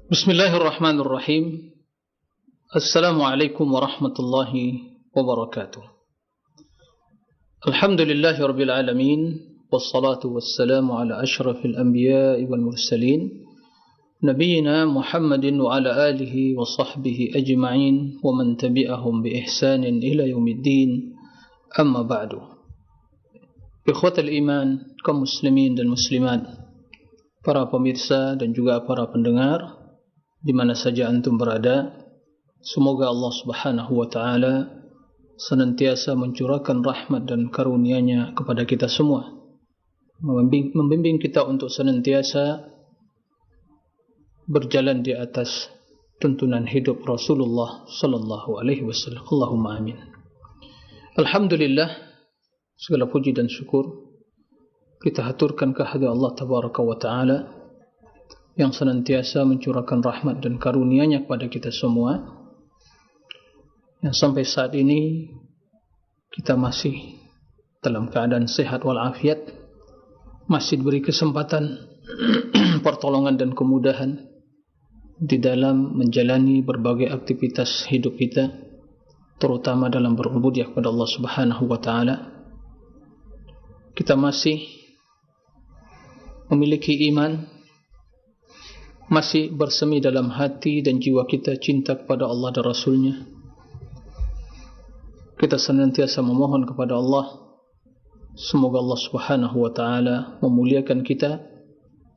Bismillahirrahmanirrahim. Assalamualaikum warahmatullahi wabarakatuh. Alhamdulillahi rabbil alamin, wassalatu wassalamu ala ashrafil anbiya'i wal mursalin, nabiyyina Muhammadin wa ala alihi wa sahbihi ajma'in wa man tabi'ahum bi ihsanin ila yaumiddin. Amma ba'du. Ikhwatal iman, kaum muslimin dan muslimat, para pemirsa dan juga para pendengar di mana saja antum berada, semoga Allah Subhanahu wa taala senantiasa mencurahkan rahmat dan karunia-Nya kepada kita semua, membimbing kita untuk senantiasa berjalan di atas tuntunan hidup Rasulullah sallallahu alaihi wasallam. Allahumma amin. Alhamdulillah, segala puji dan syukur kita haturkan kehadirat Allah tabaraka wa taala yang senantiasa mencurahkan rahmat dan karunia-Nya kepada kita semua, yang sampai saat ini kita masih dalam keadaan sehat walafiat, masih diberi kesempatan pertolongan dan kemudahan di dalam menjalani berbagai aktivitas hidup kita, terutama dalam berubudiyah kepada Allah Subhanahu wa taala. Kita masih memiliki iman, masih bersemi dalam hati dan jiwa kita cinta kepada Allah dan Rasul-Nya. Kita senantiasa memohon kepada Allah, semoga Allah Subhanahu wa taala memuliakan kita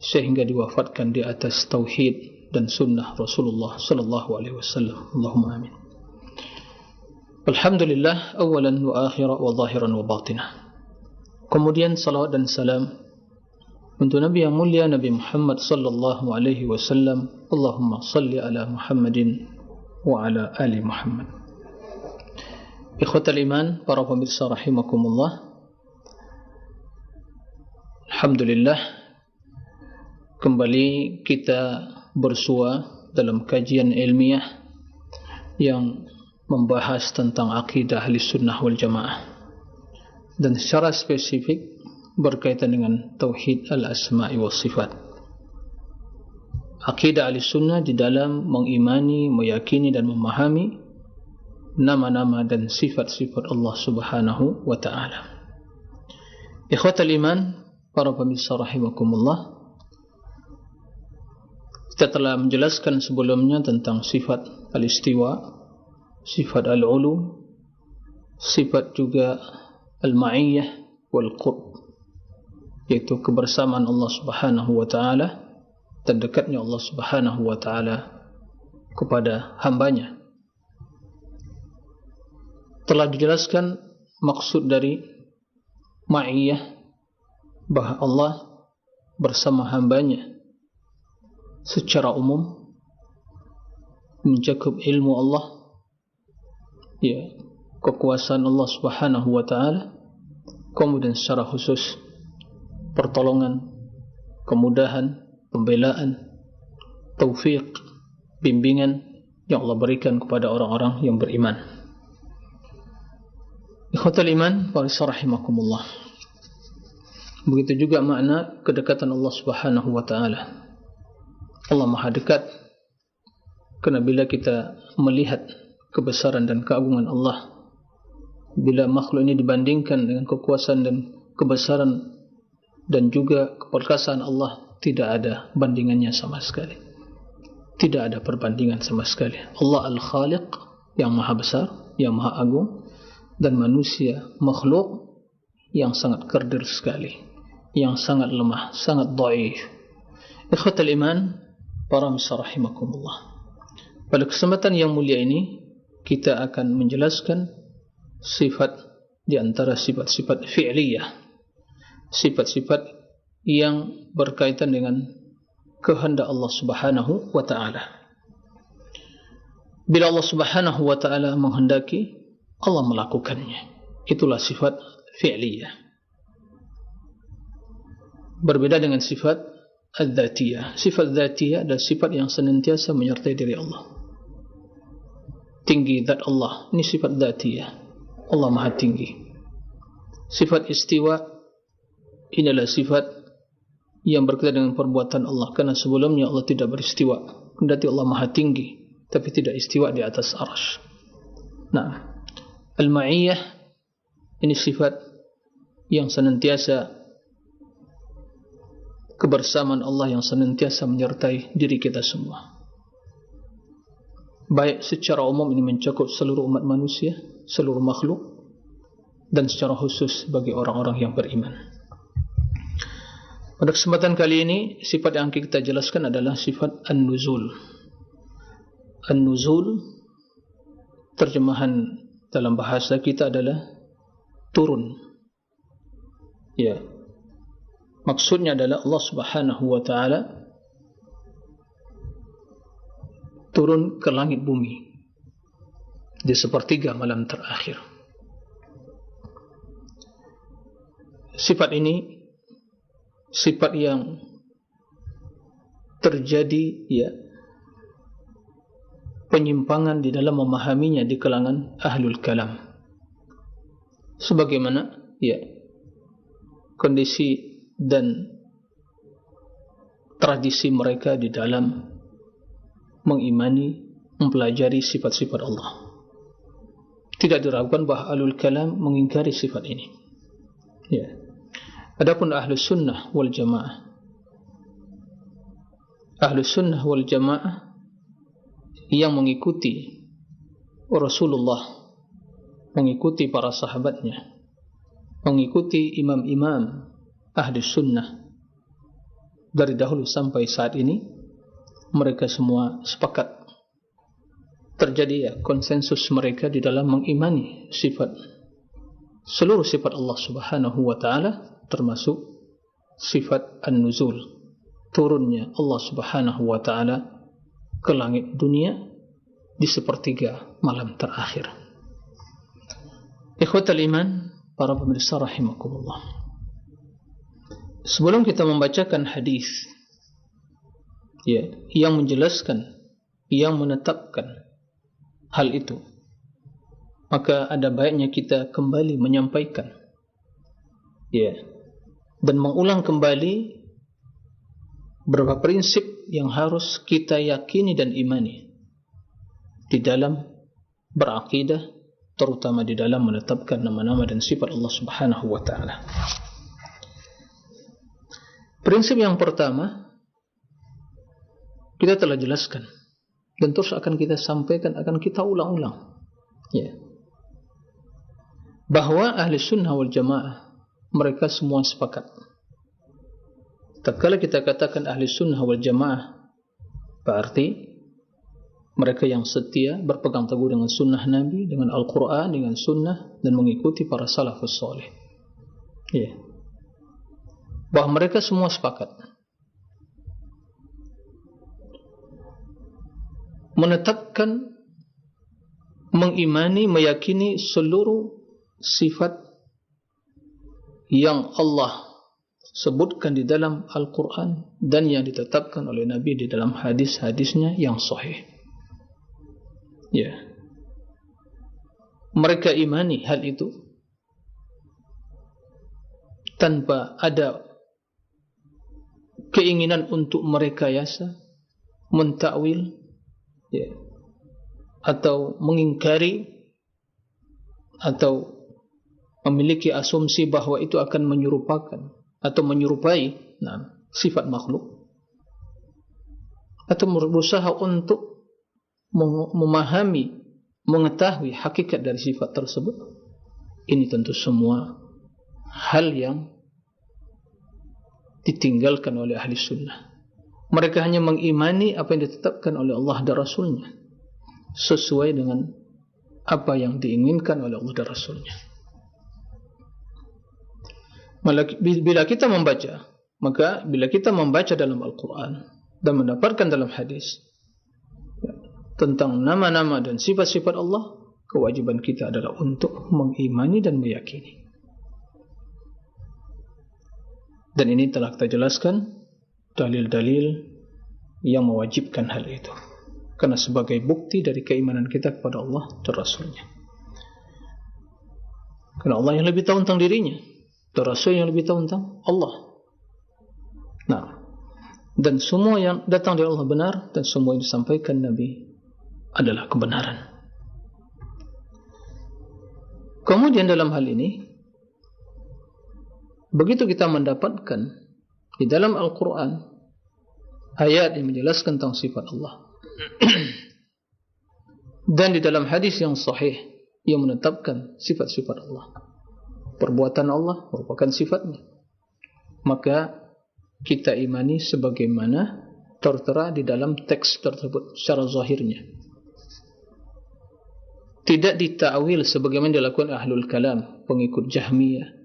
sehingga diwafatkan di atas tauhid dan sunnah Rasulullah sallallahu alaihi wasallam. Allahumma amin. Alhamdulillah, awalan wa akhiran wa zahiran wa batinah. Kemudian salawat dan salam untuk Nabi yang mulia, Nabi Muhammad sallallahu alaihi wasallam. Allahumma salli ala Muhammadin wa ala ali Muhammad. Ikhwatal iman, para pemirsa rahimakumullah, alhamdulillah, kembali kita bersua dalam kajian ilmiah yang membahas tentang akidah ahli sunnah wal jamaah, dan secara spesifik berkaitan dengan tauhid al-asma'i wa sifat. Akidah ahli sunnah di dalam mengimani, meyakini dan memahami nama-nama dan sifat-sifat Allah Subhanahu wa ta'ala. Ikhwatal iman, para pemirsa rahimakumullah, kita telah menjelaskan sebelumnya tentang sifat al-istiwa, sifat al-ulu, sifat juga al-ma'iyyah wal-qurb, yaitu kebersamaan Allah Subhanahu wa ta'ala dan dekatnya Allah Subhanahu wa ta'ala kepada hambanya. Telah dijelaskan maksud dari ma'iyah, bahwa Allah bersama hambanya secara umum, mencakup ilmu Allah, ya, kekuasaan Allah Subhanahu wa ta'ala, kemudian secara khusus pertolongan, kemudahan, pembelaan, taufik, bimbingan yang Allah berikan kepada orang-orang yang beriman. Ikhwatal iman, para rahimakumullah, begitu juga makna kedekatan Allah Subhanahu wa ta'ala. Allah maha dekat, kerana bila kita melihat kebesaran dan keagungan Allah, bila makhluk ini dibandingkan dengan kekuasaan dan kebesaran dan juga keperkasaan Allah, tidak ada bandingannya sama sekali. Tidak ada perbandingan sama sekali. Allah Al-Khaliq, yang maha besar, yang maha agung, dan manusia makhluk yang sangat kerdil sekali, yang sangat lemah, sangat dhaif. Ikhwatal iman, para pemirsa rahimakumullah, pada kesempatan yang mulia ini kita akan menjelaskan sifat di antara sifat-sifat fi'liyah, sifat-sifat yang berkaitan dengan kehendak Allah Subhanahu wa ta'ala. Bila Allah Subhanahu wa ta'ala menghendaki, Allah melakukannya. Itulah sifat fi'liyah. Berbeda dengan sifat al-dhatiyah. Sifat dhatiyah adalah sifat yang senantiasa menyertai diri Allah. Tinggi zat Allah, ini sifat dhatiyah. Allah maha tinggi. Sifat istiwa, ini adalah sifat yang berkaitan dengan perbuatan Allah, karena sebelumnya Allah tidak beristiwa. kendati Allah Maha tinggi, tapi tidak istiwa di atas arsy. Nah, al-ma'iyyah ini sifat yang senantiasa, kebersamaan Allah yang senantiasa menyertai diri kita semua. Baik secara umum ini mencakup seluruh umat manusia, seluruh makhluk, dan secara khusus bagi orang-orang yang beriman. Pada kesempatan kali ini, sifat yang kita jelaskan adalah sifat an-nuzul. An-nuzul, terjemahan dalam bahasa kita adalah turun. Ya, maksudnya adalah Allah Subhanahu wa ta'ala turun ke langit bumi di sepertiga malam terakhir. Sifat ini sifat yang terjadi, ya, penyimpangan di dalam memahaminya di kalangan ahlul kalam. Sebagaimana, ya, kondisi dan tradisi mereka di dalam mengimani, mempelajari sifat-sifat Allah. Tidak diragukan bahawa ahlul kalam mengingkari sifat ini. Ya. Adapun ahlus sunnah wal jamaah, ahlus sunnah wal jamaah yang mengikuti Rasulullah, mengikuti para sahabatnya, mengikuti imam-imam ahlus sunnah dari dahulu sampai saat ini, mereka semua sepakat, terjadi, ya, konsensus mereka di dalam mengimani sifat, seluruh sifat Allah Subhanahu wa ta'ala, termasuk sifat an-nuzul, turunnya Allah Subhanahu wa ta'ala ke langit dunia di sepertiga malam terakhir. Ikhwatal iman, para pemirsa rahimakumullah, sebelum kita membacakan hadis, ya, yang menjelaskan, yang menetapkan hal itu, maka ada baiknya kita kembali menyampaikan, ya, dan mengulang kembali beberapa prinsip yang harus kita yakini dan imani di dalam berakidah, terutama di dalam menetapkan nama-nama dan sifat Allah Subhanahu wa ta'ala. Prinsip yang pertama kita telah jelaskan dan terus akan kita sampaikan, akan kita ulang-ulang, ya, bahwa ahli sunnah wal jamaah mereka semua sepakat. Tatkala kita katakan ahli sunnah wal jamaah, berarti mereka yang setia, berpegang teguh dengan sunnah Nabi, dengan Al-Quran, dengan sunnah, dan mengikuti para salafus soleh, ya, bahwa mereka semua sepakat menetapkan, mengimani, meyakini seluruh sifat yang Allah sebutkan di dalam Al-Quran dan yang ditetapkan oleh Nabi di dalam hadis-hadisnya yang sahih. Ya, mereka imani hal itu tanpa ada keinginan untuk merekayasa, mentakwil, ya, atau mengingkari, atau memiliki asumsi bahwa itu akan menyerupakan atau menyerupai, nah, sifat makhluk, atau berusaha untuk memahami, mengetahui hakikat dari sifat tersebut. Ini tentu semua hal yang ditinggalkan oleh ahli sunnah. Mereka hanya mengimani apa yang ditetapkan oleh Allah dan Rasulnya, sesuai dengan apa yang diinginkan oleh Allah dan Rasulnya. Bila kita membaca, maka bila kita membaca dalam Al-Quran dan mendapatkan dalam hadis, ya, tentang nama-nama dan sifat-sifat Allah, kewajiban kita adalah untuk mengimani dan meyakini. Dan ini telah kita jelaskan dalil-dalil yang mewajibkan hal itu, karena sebagai bukti dari keimanan kita kepada Allah dan Rasulnya. Karena Allah yang lebih tahu tentang dirinya, dan Rasul yang lebih tahu tentang Allah. Nah, dan semua yang datang dari Allah benar, dan semua yang disampaikan Nabi adalah kebenaran. Kemudian dalam hal ini, begitu kita mendapatkan di dalam Al-Quran ayat yang menjelaskan tentang sifat Allah dan di dalam hadis yang sahih yang menetapkan sifat-sifat Allah, perbuatan Allah merupakan sifatnya, maka kita imani sebagaimana tertera di dalam teks tersebut secara zahirnya, tidak ditakwil sebagaimana dilakukan ahlul kalam, pengikut Jahmiyah,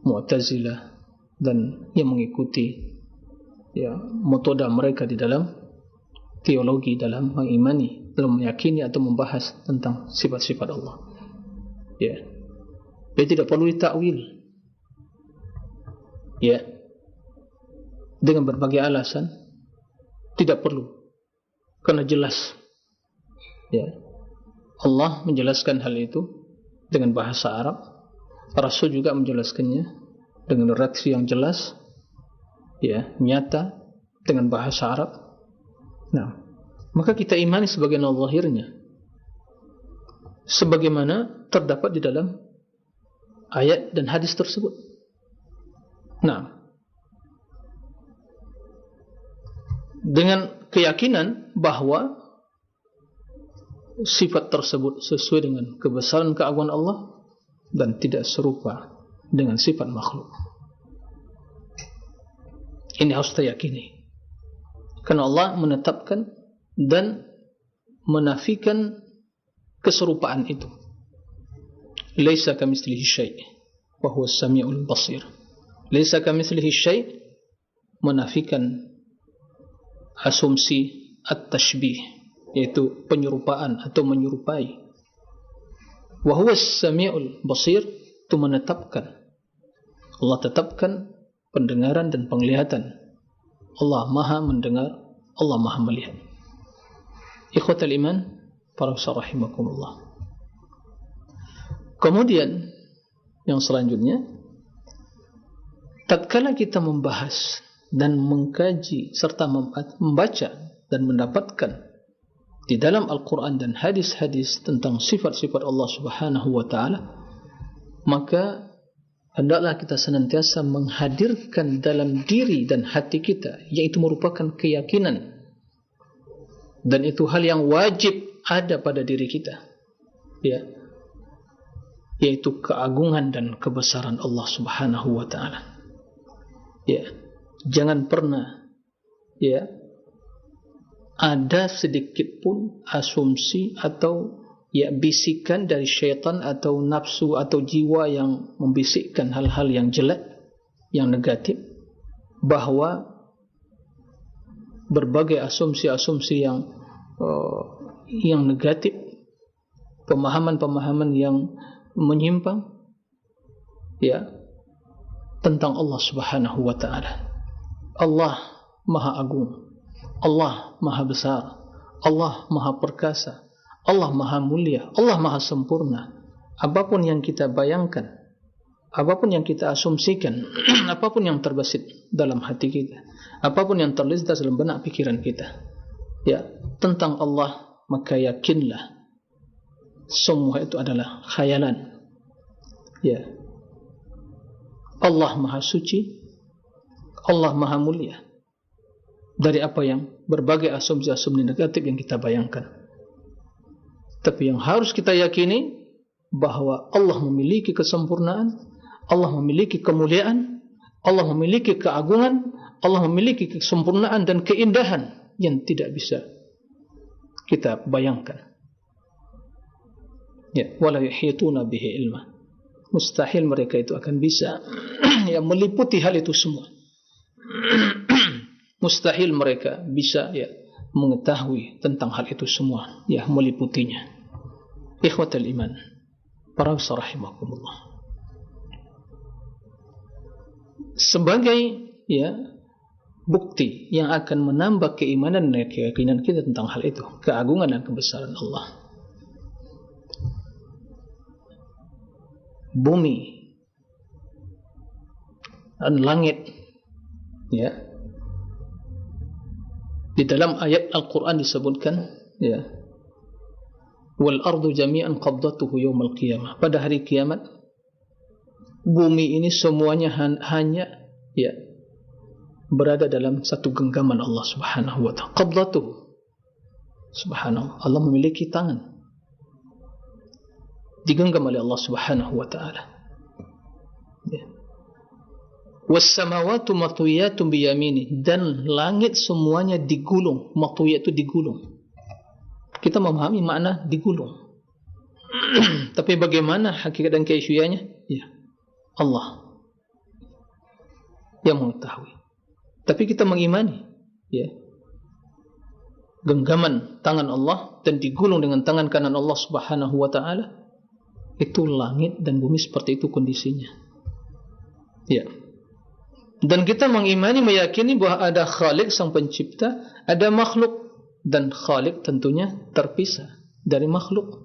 Mu'tazilah, dan yang mengikuti metode mereka di dalam teologi, dalam mengimani, dalam meyakini atau membahas tentang sifat-sifat Allah. Dia tidak perlu ditakwil, dengan berbagai alasan, tidak perlu, karena jelas. Allah menjelaskan hal itu dengan bahasa Arab, Rasul juga menjelaskannya dengan redaksi yang jelas, nyata, dengan bahasa Arab. Nah, maka kita imani sebagian zahirnya, sebagaimana terdapat di dalam ayat dan hadis tersebut. Nah, dengan keyakinan bahwa sifat tersebut sesuai dengan kebesaran keagungan Allah dan tidak serupa dengan sifat makhluk. Ini harus kita yakini, karena Allah menetapkan dan menafikan keserupaan itu. Laisa kamitslihi syai' wa huwa as-sami'ul basir. Laisa kamitslihi syai' menafikan asumsi at-tashbih, yaitu penyerupaan atau menyerupai. Wa huwa as-sami'ul basir, itu menetapkan, Allah tetapkan pendengaran dan penglihatan. Allah Maha mendengar, Allah Maha melihat. Ikhwatal iman, para rahimakumullah. Kemudian yang selanjutnya, tatkala kita membahas dan mengkaji serta membaca dan mendapatkan di dalam Al-Quran dan hadis-hadis tentang sifat-sifat Allah Subhanahu wa ta'ala, maka hendaklah kita senantiasa menghadirkan dalam diri dan hati kita, yaitu merupakan keyakinan, dan itu hal yang wajib ada pada diri kita, yaitu keagungan dan kebesaran Allah Subhanahu wa ta'ala. Jangan pernah ada sedikit pun asumsi atau bisikan dari syaitan atau nafsu atau jiwa yang membisikkan hal-hal yang jelek, yang negatif, bahwa berbagai asumsi-asumsi yang negatif, pemahaman-pemahaman yang menyimpang tentang Allah Subhanahu wa ta'ala. Allah Maha Agung, Allah Maha Besar, Allah Maha Perkasa, Allah Maha Mulia, Allah Maha Sempurna. Apapun yang kita bayangkan, apapun yang kita asumsikan, apapun yang terbesit dalam hati kita, apapun yang terlintas dalam benak pikiran kita tentang Allah, maka yakinlah semua itu adalah khayalan. Allah Maha Suci, Allah Maha Mulia dari apa yang berbagai asumsi-asumsi negatif yang kita bayangkan. Tapi yang harus kita yakini bahwa Allah memiliki kesempurnaan, Allah memiliki kemuliaan, Allah memiliki keagungan, Allah memiliki kesempurnaan dan keindahan yang tidak bisa kita bayangkan. Wala yuhituna bihi ilma. Mustahil mereka itu akan bisa meliputi hal itu semua. Mustahil mereka bisa mengetahui tentang hal itu semua, meliputinya. Ikhwatal iman, para rahimakumullah. Sebagai bukti yang akan menambah keimanan dan keyakinan kita tentang hal itu, keagungan dan kebesaran Allah, bumi dan langit Di dalam ayat Al-Quran disebutkan, ya, wal ardu jami'an qabdatuhu yawmal qiyamah. Pada hari kiamat, bumi ini semuanya hanya, ya, berada dalam satu genggaman Allah Subhanahu wa ta'ala. Qabdatuhu, subhanallah, Allah memiliki tangan, digenggam oleh Allah Subhanahu wa ta'ala. Ya. Was-samawatu matwiyatun biyamini, dan langit semuanya digulung. Matwiyat itu digulung. Kita memahami makna digulung. Tapi bagaimana hakikat dan kaifiahnya? Ya, Allah yang mengetahui. Tapi kita mengimani, ya, genggaman tangan Allah dan digulung dengan tangan kanan Allah Subhanahu wa ta'ala. Itu langit dan bumi seperti itu kondisinya. Ya. Dan kita mengimani, meyakini bahawa ada Khalik sang pencipta, ada makhluk, dan Khalik tentunya terpisah dari makhluk.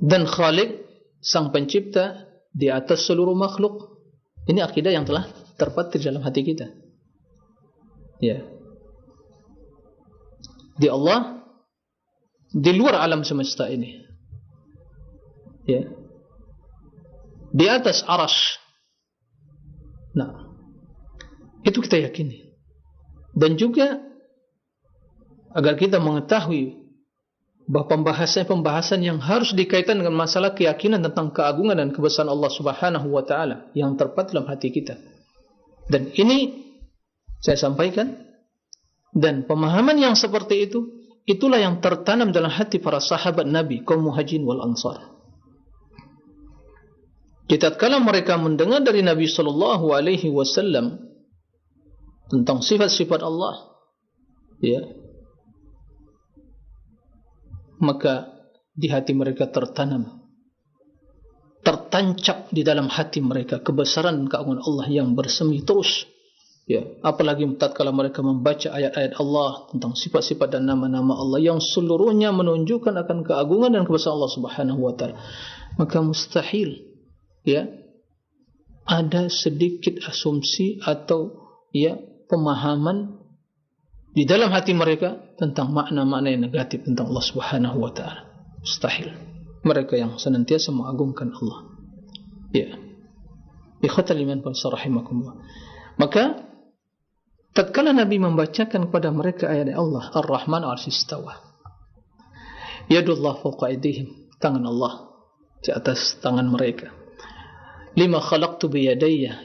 Dan Khalik sang pencipta di atas seluruh makhluk. Ini akidah yang telah terpatri dalam hati kita. Ya. Di Allah, di luar alam semesta ini. Ya. Di atas arasy. Nah, itu kita yakini. Dan juga agar kita mengetahui bahawa pembahasan-pembahasan yang harus dikaitkan dengan masalah keyakinan tentang keagungan dan kebesaran Allah Subhanahu wa ta'ala yang terpatri dalam hati kita. Dan ini saya sampaikan, dan pemahaman yang seperti itu, itulah yang tertanam dalam hati para sahabat Nabi, kaum Muhajirin wal Ansar. Tatkala mereka mendengar dari Nabi sallallahu alaihi wasallam tentang sifat-sifat Allah, ya, maka di hati mereka tertanam, tertancap di dalam hati mereka kebesaran dan keagungan Allah yang bersemi terus. Ya, apalagi tatkala mereka membaca ayat-ayat Allah tentang sifat-sifat dan nama-nama Allah yang seluruhnya menunjukkan akan keagungan dan kebesaran Allah Subhanahu wa ta'ala, maka mustahil, ya, ada sedikit asumsi atau, ya, pemahaman di dalam hati mereka tentang makna-makna yang negatif tentang Allah Subhanahu wa ta'ala. Mustahil. Mereka yang senantiasa mengagungkan Allah. Ya. Ikhwatal iman rahimakumullah. Maka tatkala Nabi membacakan kepada mereka ayat Allah, Ar-Rahman 'arsy istawa. Yadullah fawqa aydihim, tangan Allah di atas tangan mereka. Lima khalaqtu biyadayya,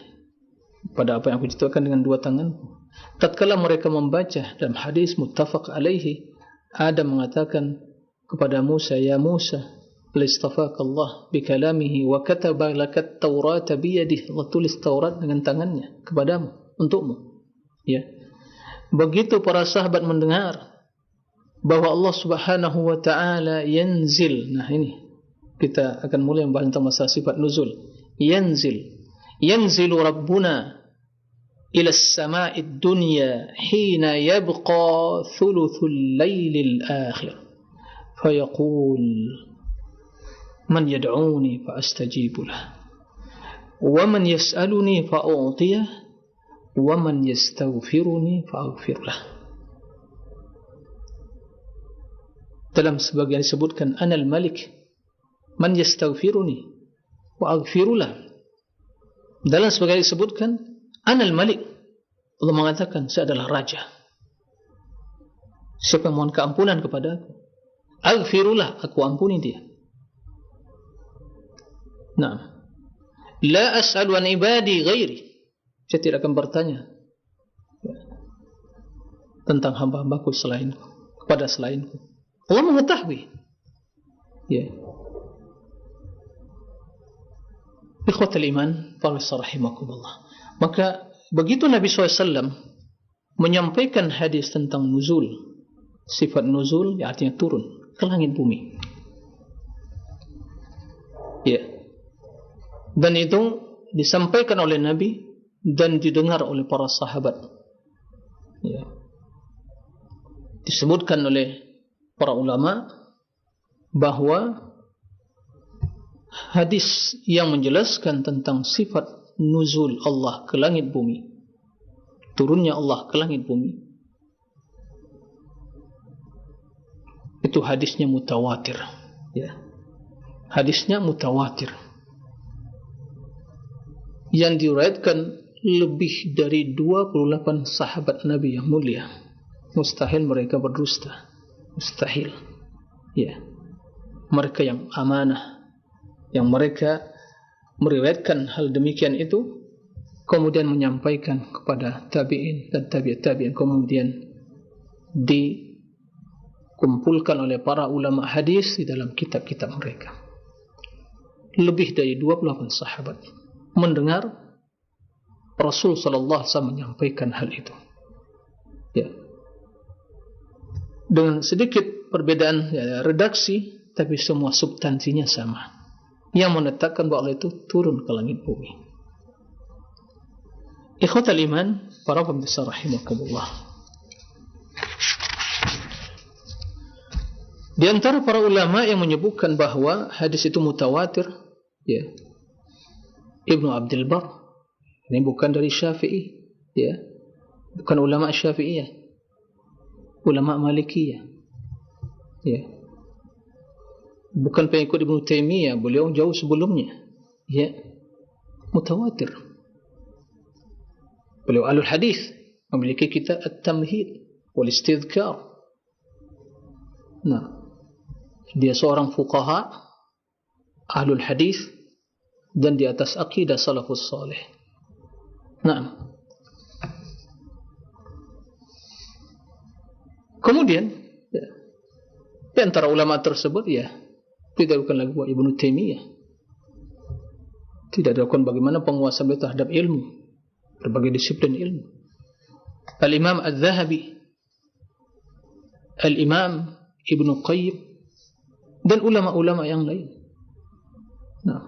pada apa yang aku ciptakan dengan dua tanganku. Tatkala mereka membaca dalam hadis muttafaq alaihi, Adam mengatakan kepada Musa, ya Musa, listafaka Allah bikalamihi wa kataba lakat Taurata biyadihi, Allah tulis Taurat dengan tangannya kepadamu, untukmu. Ya. Begitu para sahabat mendengar bahwa Allah Subhanahu wa ta'ala yanzil. Nah, ini kita akan mulai membahas tentang masalah sifat nuzul. Yanzilu Rabbuna ila as-sama'id dunya hina yabqa thuluthul laylil akhir fayaqul man yad'uni fa astajibu lah wa man yas'aluni fa u'tiyah wa man yastaghfiruni fa aghfir lah. Dalam sebagian disebutkan anal malik man yastaghfiruni wa aghfirulah. Dalam sebagian disebutkan anal malik, Allah mengatakan saya adalah raja, siapa yang mohon keampunan kepada aku, aghfirullah, aku ampuni dia. Nah, la as'alu an ibadi ghairi, saya tidak akan bertanya tentang hamba-hambaku selainku, kepada selainku. Allah mengetahui. Ya. Ikhwatul iman, rahimakumullah. Maka begitu Nabi SAW menyampaikan hadis tentang nuzul, sifat nuzul, ya, artinya turun ke langit bumi. Ya. Dan itu disampaikan oleh Nabi dan didengar oleh para sahabat. Ya. Disebutkan oleh para ulama bahwa hadis yang menjelaskan tentang sifat nuzul Allah ke langit bumi, turunnya Allah ke langit bumi, itu hadisnya mutawatir, ya. Hadisnya mutawatir yang diriwayatkan lebih dari 28 sahabat Nabi yang mulia. Mustahil mereka berdusta, mustahil, ya. Mereka yang amanah, yang mereka meriwayatkan hal demikian itu, kemudian menyampaikan kepada tabi'in dan tabi'ut tabi'in, kemudian dikumpulkan oleh para ulama hadis di dalam kitab-kitab mereka. Lebih dari 28 sahabat mendengar Rasul sallallahu alaihi wasallam menyampaikan hal itu, ya. Dengan sedikit perbedaan, ya, redaksi, tapi semua substansinya sama, yang menetapkan bahwa Allah itu turun ke langit bumi. Ikhwatal iman, para pemirsa rahimakumullah. Di antara para ulama yang menyebutkan bahawa hadis itu mutawatir, ya, Ibnu Abdul Bar. Ini bukan dari Syafi'i, ya, bukan ulama Syafi'iyah, ulama Malikiyah, ya, bukan pengikut Ibnu Taimiyah, beliau jauh sebelumnya, ya, mutawatir. Beliau ahlul hadis, memiliki kitab At-Tamhid wal Istidhkar. Nah, dia seorang fuqaha, ahlul hadis, dan di atas akidah salafus salih. Nah, kemudian, ya, di antara ulama tersebut, ya, tidak bukan lagi Ibnu Taimiyah. Tidak diragukan bagaimana penguasa beliau terhadap ilmu, berbagai disiplin ilmu. Al-Imam Al-Zahabi, Al-Imam Ibnu Qayyim, dan ulama-ulama yang lain. Nah,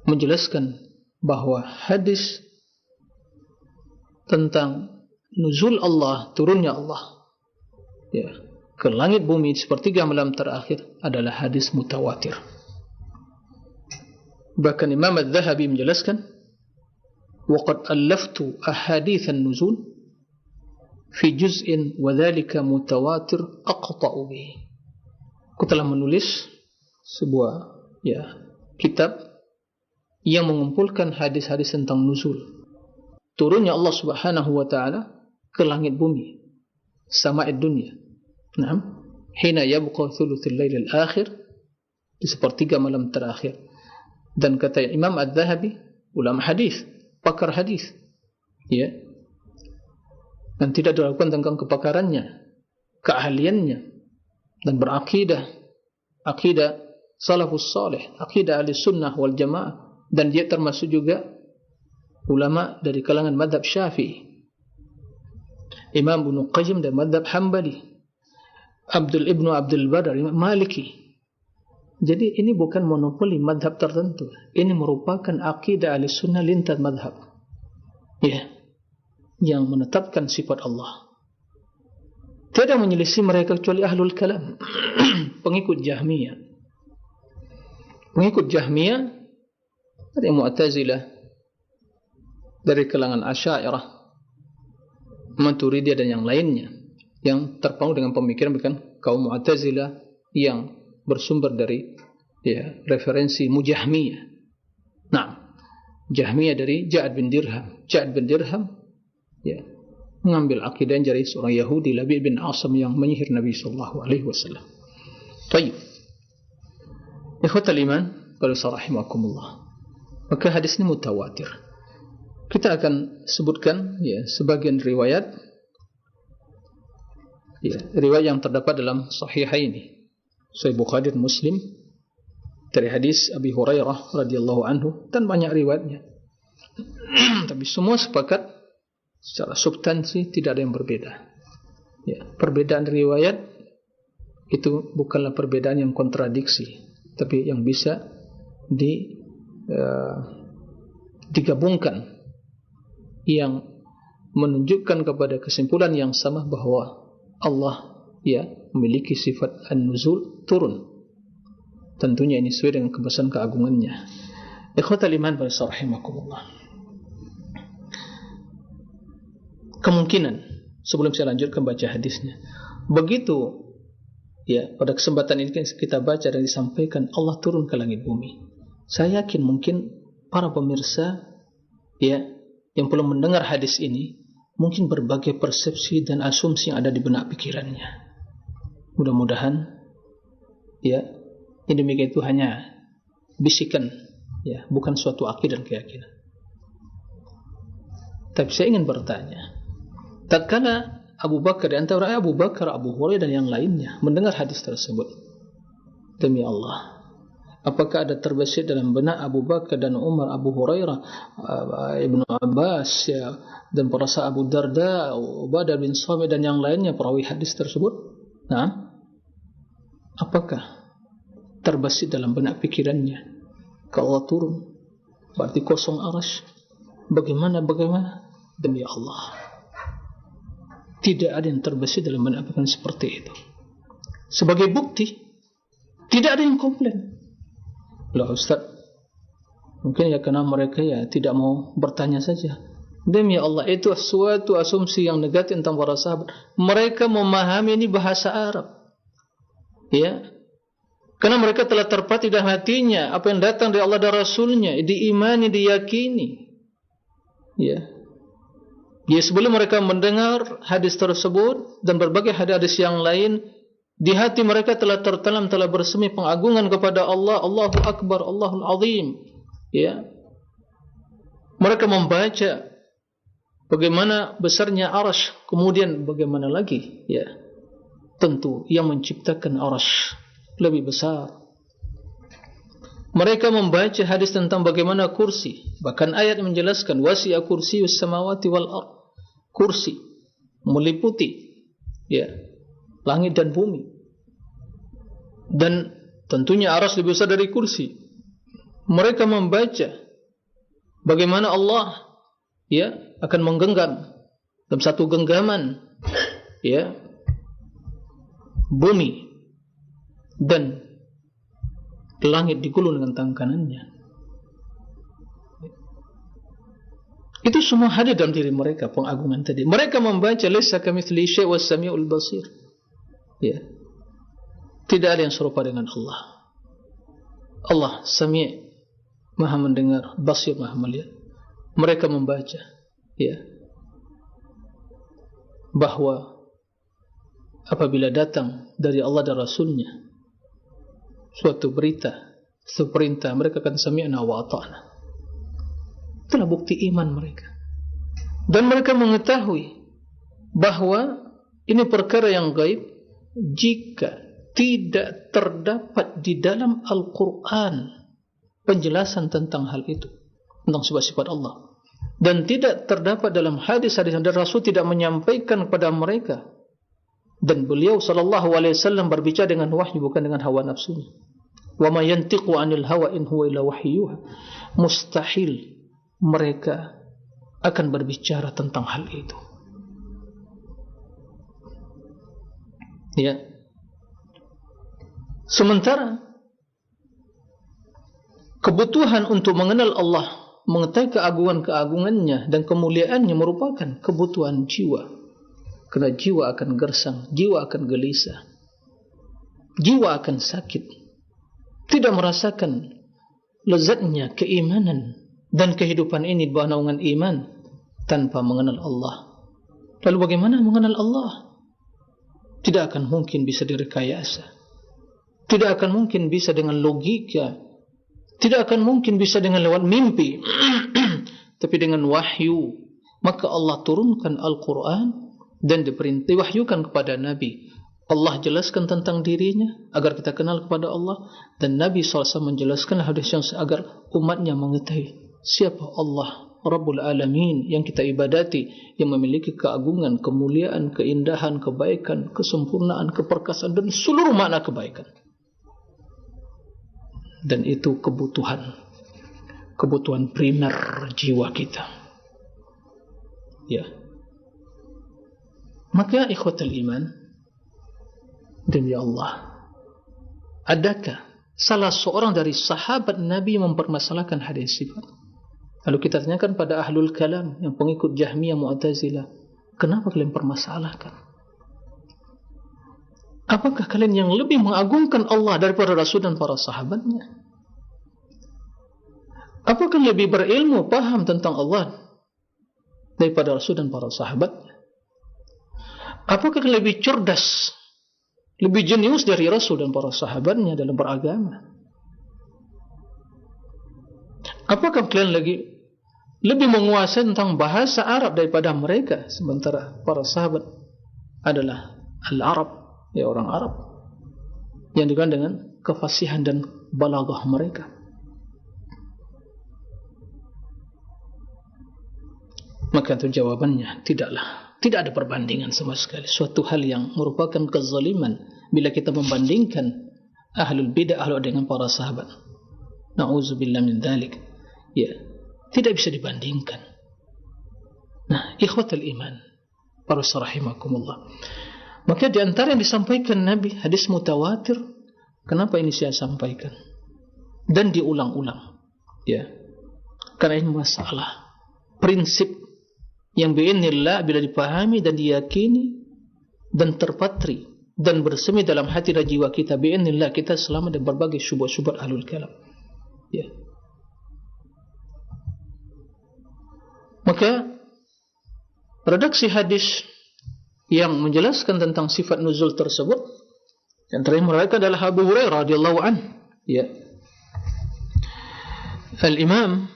menjelaskan bahawa hadis tentang nuzul Allah, turunnya Allah, ya, ke langit bumi sepertiga malam terakhir adalah hadis mutawatir. Bahkan Imam Al-Zahabi menjelaskan, وَقَدْ أَلَّفْتُ أَحَادِيثَ النُّزُولِ فِي جُزْءٍ وَذَلِكَ مُتَوَاتِرْ أَقْطَعُ بِهِ. Aku telah menulis sebuah, ya, kitab yang mengumpulkan hadis-hadis tentang nuzul, turunnya Allah Subhanahu wa taala ke langit bumi, sama'id dunya. Naam, hina yabqa thuluthul lailil akhir, di sepertiga malam terakhir. Dan kata Imam Al-Zahabi, ulama hadis, pakar hadis, ya, dan tidak diragukan tentang kepakarannya, keahliannya, dan berakidah, akidah salafus salih, akidah ahli sunnah wal jamaah. Dan dia termasuk juga ulama dari kalangan madhab Syafi'i, Imam Ibnu Qayyim dan madhab Hanbali, Ibnu Abdul Bar dari Maliki. Jadi ini bukan monopoli madhab tertentu, ini merupakan akidah ahli sunnah lintas madhab, ya, yang menetapkan sifat Allah. Tidak menyelisih mereka kecuali ahlul kalam, pengikut Jahmiyah. Pengikut Jahmiyah dari Mu'tazilah, dari kalangan Asy'ariyah, Maturidiyah dan yang lainnya, yang terpengaruh dengan pemikiran bukan kaum Mu'tazilah yang bersumber dari, ya, referensi Mujahmiyah. Nah, Jahmiyah dari Ja'ad bin Dirham. Ja'ad bin Dirham, ya, mengambil akidah dari seorang Yahudi, Labid bin Asam, yang menyihir Nabi sallallahu alaihi wasallam. Baik. Ikhwatal iman, qul rahimakumullah. Maka hadis ini mutawatir. Kita akan sebutkan, ya, sebagian riwayat, ya, riwayat yang terdapat dalam Sahihaini, Sahih Bukhari dan Muslim, dari hadis Abi Hurairah radhiyallahu anhu, dan banyak riwayatnya. Tapi semua sepakat secara substansi tidak ada yang berbeda. Ya, perbedaan riwayat itu bukanlah perbedaan yang kontradiksi, tapi yang bisa digabungkan, yang menunjukkan kepada kesimpulan yang sama bahawa Allah, ya, memiliki sifat an-nuzul, turun. Tentunya ini sesuai dengan kebesaran keagungannya. Ikhwatal iman rahimakumullah. Kemungkinan, sebelum saya lanjutkan baca hadisnya, begitu ya, pada kesempatan ini kita baca dan disampaikan Allah turun ke langit bumi. Saya yakin mungkin para pemirsa, ya, yang belum mendengar hadis ini, mungkin berbagai persepsi dan asumsi yang ada di benak pikirannya. Mudah-mudahan, ya, yang demikian itu hanya bisikan, ya, bukan suatu akidah dan keyakinan. Tapi saya ingin bertanya, tatkala Abu Bakar, di antara Abu Bakar, Abu Hurairah dan yang lainnya mendengar hadis tersebut, demi Allah, apakah ada terbesit dalam benak Abu Bakar dan Umar, Abu Hurairah, Ibnu Abbas, ya, dan para sahabat Abu Darda, Ubadah bin Samit dan yang lainnya perawi hadis tersebut? Nah, apakah terbesit dalam benak pikirannya kalau Allah turun berarti kosong arsy? Bagaimana? Demi Allah, tidak ada yang terbesit dalam benak pikiran seperti itu. Sebagai bukti, tidak ada yang komplain. Loh Ustaz, mungkin ya karena mereka ya tidak mau bertanya saja. Demi Allah, itu suatu asumsi yang negatif tentang para sahabat. Mereka memahami ini bahasa Arab, ya, karena mereka telah terpatri dalam hatinya apa yang datang dari Allah dan Rasulnya, diimani, diyakini, ya. Ya, sebelum mereka mendengar hadis tersebut dan berbagai hadis yang lain, di hati mereka telah tertanam, telah bersemi pengagungan kepada Allah. Allahu Akbar, Allahul Azim, ya. Mereka membaca bagaimana besarnya arsy, kemudian bagaimana lagi, ya, tentu yang menciptakan arsy lebih besar. Mereka membaca hadis tentang bagaimana kursi, bahkan ayat menjelaskan wasi'a kursiyyus samawati wal ard. Kursi meliputi, ya, langit dan bumi, dan tentunya arsy lebih besar dari kursi. Mereka membaca bagaimana Allah, ya, akan menggenggam dalam satu genggaman, ya, bumi dan langit digulung dengan tangan kanannya. Itu semua hadir dalam diri mereka, pengagungan tadi. Mereka membaca laisa kamitslihi syai' was samiul basir. Ya. Tidak ada yang serupa dengan Allah. Allah Sami', Maha mendengar, Basir, Maha melihat. Mereka membaca, ya, bahwa apabila datang dari Allah dan Rasulnya suatu berita, suatu perintah, mereka akan sami'na wa ata'na. Itulah bukti iman mereka. Dan mereka mengetahui bahwa ini perkara yang gaib jika tidak terdapat di dalam Al-Quran penjelasan tentang hal itu, tentang sifat-sifat Allah, dan tidak terdapat dalam hadis-hadis dan Rasul tidak menyampaikan kepada mereka. Dan beliau sallallahu alaihi wasallam berbicara dengan wahyu, bukan dengan hawa nafsunya. Wa ma yantiqu 'anil hawa in huwa illa wahyuha. Mustahil mereka akan berbicara tentang hal itu. Ya. Sementara kebutuhan untuk mengenal Allah, mengetahui keagungan-keagungannya dan kemuliaannya merupakan kebutuhan jiwa. Kerana jiwa akan gersang, jiwa akan gelisah, jiwa akan sakit, tidak merasakan lezatnya keimanan dan kehidupan ini di bawah naungan iman tanpa mengenal Allah. Lalu bagaimana mengenal Allah? Tidak akan mungkin bisa direkayasa, tidak akan mungkin bisa dengan logika, tidak akan mungkin bisa dengan lewat mimpi, tapi dengan wahyu. Maka Allah turunkan Al-Quran dan diwahyukan kepada Nabi. Allah jelaskan tentang dirinya agar kita kenal kepada Allah, dan Nabi SAW menjelaskan hadis yang agar umatnya mengetahui siapa Allah Rabbul Alamin yang kita ibadati, yang memiliki keagungan, kemuliaan, keindahan, kebaikan, kesempurnaan, keperkasaan dan seluruh makna kebaikan. Dan itu kebutuhan primer jiwa kita, ya. Maka ikhwatul iman, demi Allah, adakah salah seorang dari sahabat Nabi mempermasalahkan hadis sifat? Lalu kita tanyakan pada ahlul kalam yang pengikut Jahmiyah, Mu'tazilah, kenapa kalian permasalahkan? Apakah kalian yang lebih mengagungkan Allah daripada Rasul dan para sahabatnya? Apakah lebih berilmu, paham tentang Allah daripada Rasul dan para sahabatnya? Apakah lebih cerdas, lebih jenius dari Rasul dan para sahabatnya dalam beragama? Apakah kalian lebih menguasai tentang bahasa Arab daripada mereka, sementara para sahabat adalah Al-Arab, ya orang Arab, yang dikenal dengan kefasihan dan balaghah mereka. Maka itu jawabannya tidak ada perbandingan sama sekali. Suatu hal yang merupakan kezaliman bila kita membandingkan ahlul bidah dengan para sahabat. Na'udzubillah min dzalik. Ya, tidak bisa dibandingkan. Nah, ikhwatul iman, para rahimakumullah. Maka di antara yang disampaikan Nabi, hadis mutawatir, kenapa ini saya sampaikan dan diulang-ulang? Ya, karena ini masalah prinsip yang bi'inillah bila dipahami dan diyakini dan terpatri dan bersemi dalam hati dan jiwa kita, bi'inillah kita selamat dari berbagai syubhat-syubhat ahlul kalam. Ya. Maka redaksi hadis yang menjelaskan tentang sifat nuzul tersebut yang terakhir mereka adalah Abu Hurairah radhiyallahu anhu. Ya. Al-Imam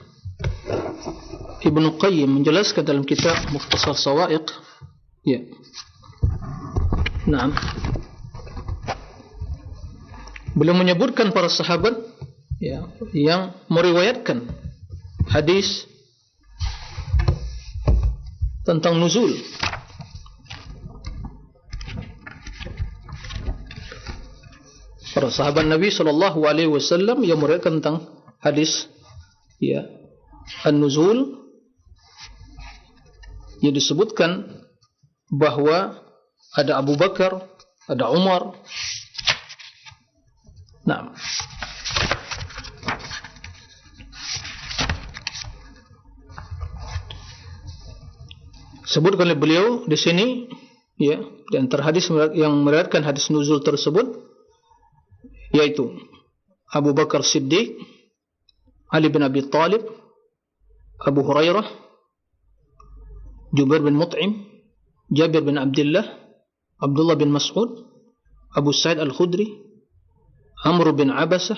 Ibnu Qayyim menjelaskan dalam kitab Mukhtasar Sawa'iq, ya. Naam. Beliau menyebutkan para sahabat, ya, yang meriwayatkan hadis tentang nuzul. Para sahabat Nabi sallallahu alaihi wasallam yang meriwayatkan tentang hadis, ya, an-nuzul, yang disebutkan bahwa ada Abu Bakar, ada Umar. Nah, sebutkan oleh beliau di sini, ya, di antara hadis yang meriwayatkan hadis nuzul tersebut yaitu Abu Bakar Siddiq, Ali bin Abi Thalib, Abu Hurairah, Jubair bin Mut'im, Jabir bin Abdullah, Abdullah bin Mas'ud, Abu Sa'id Al-Khudri, Amr bin Abasah,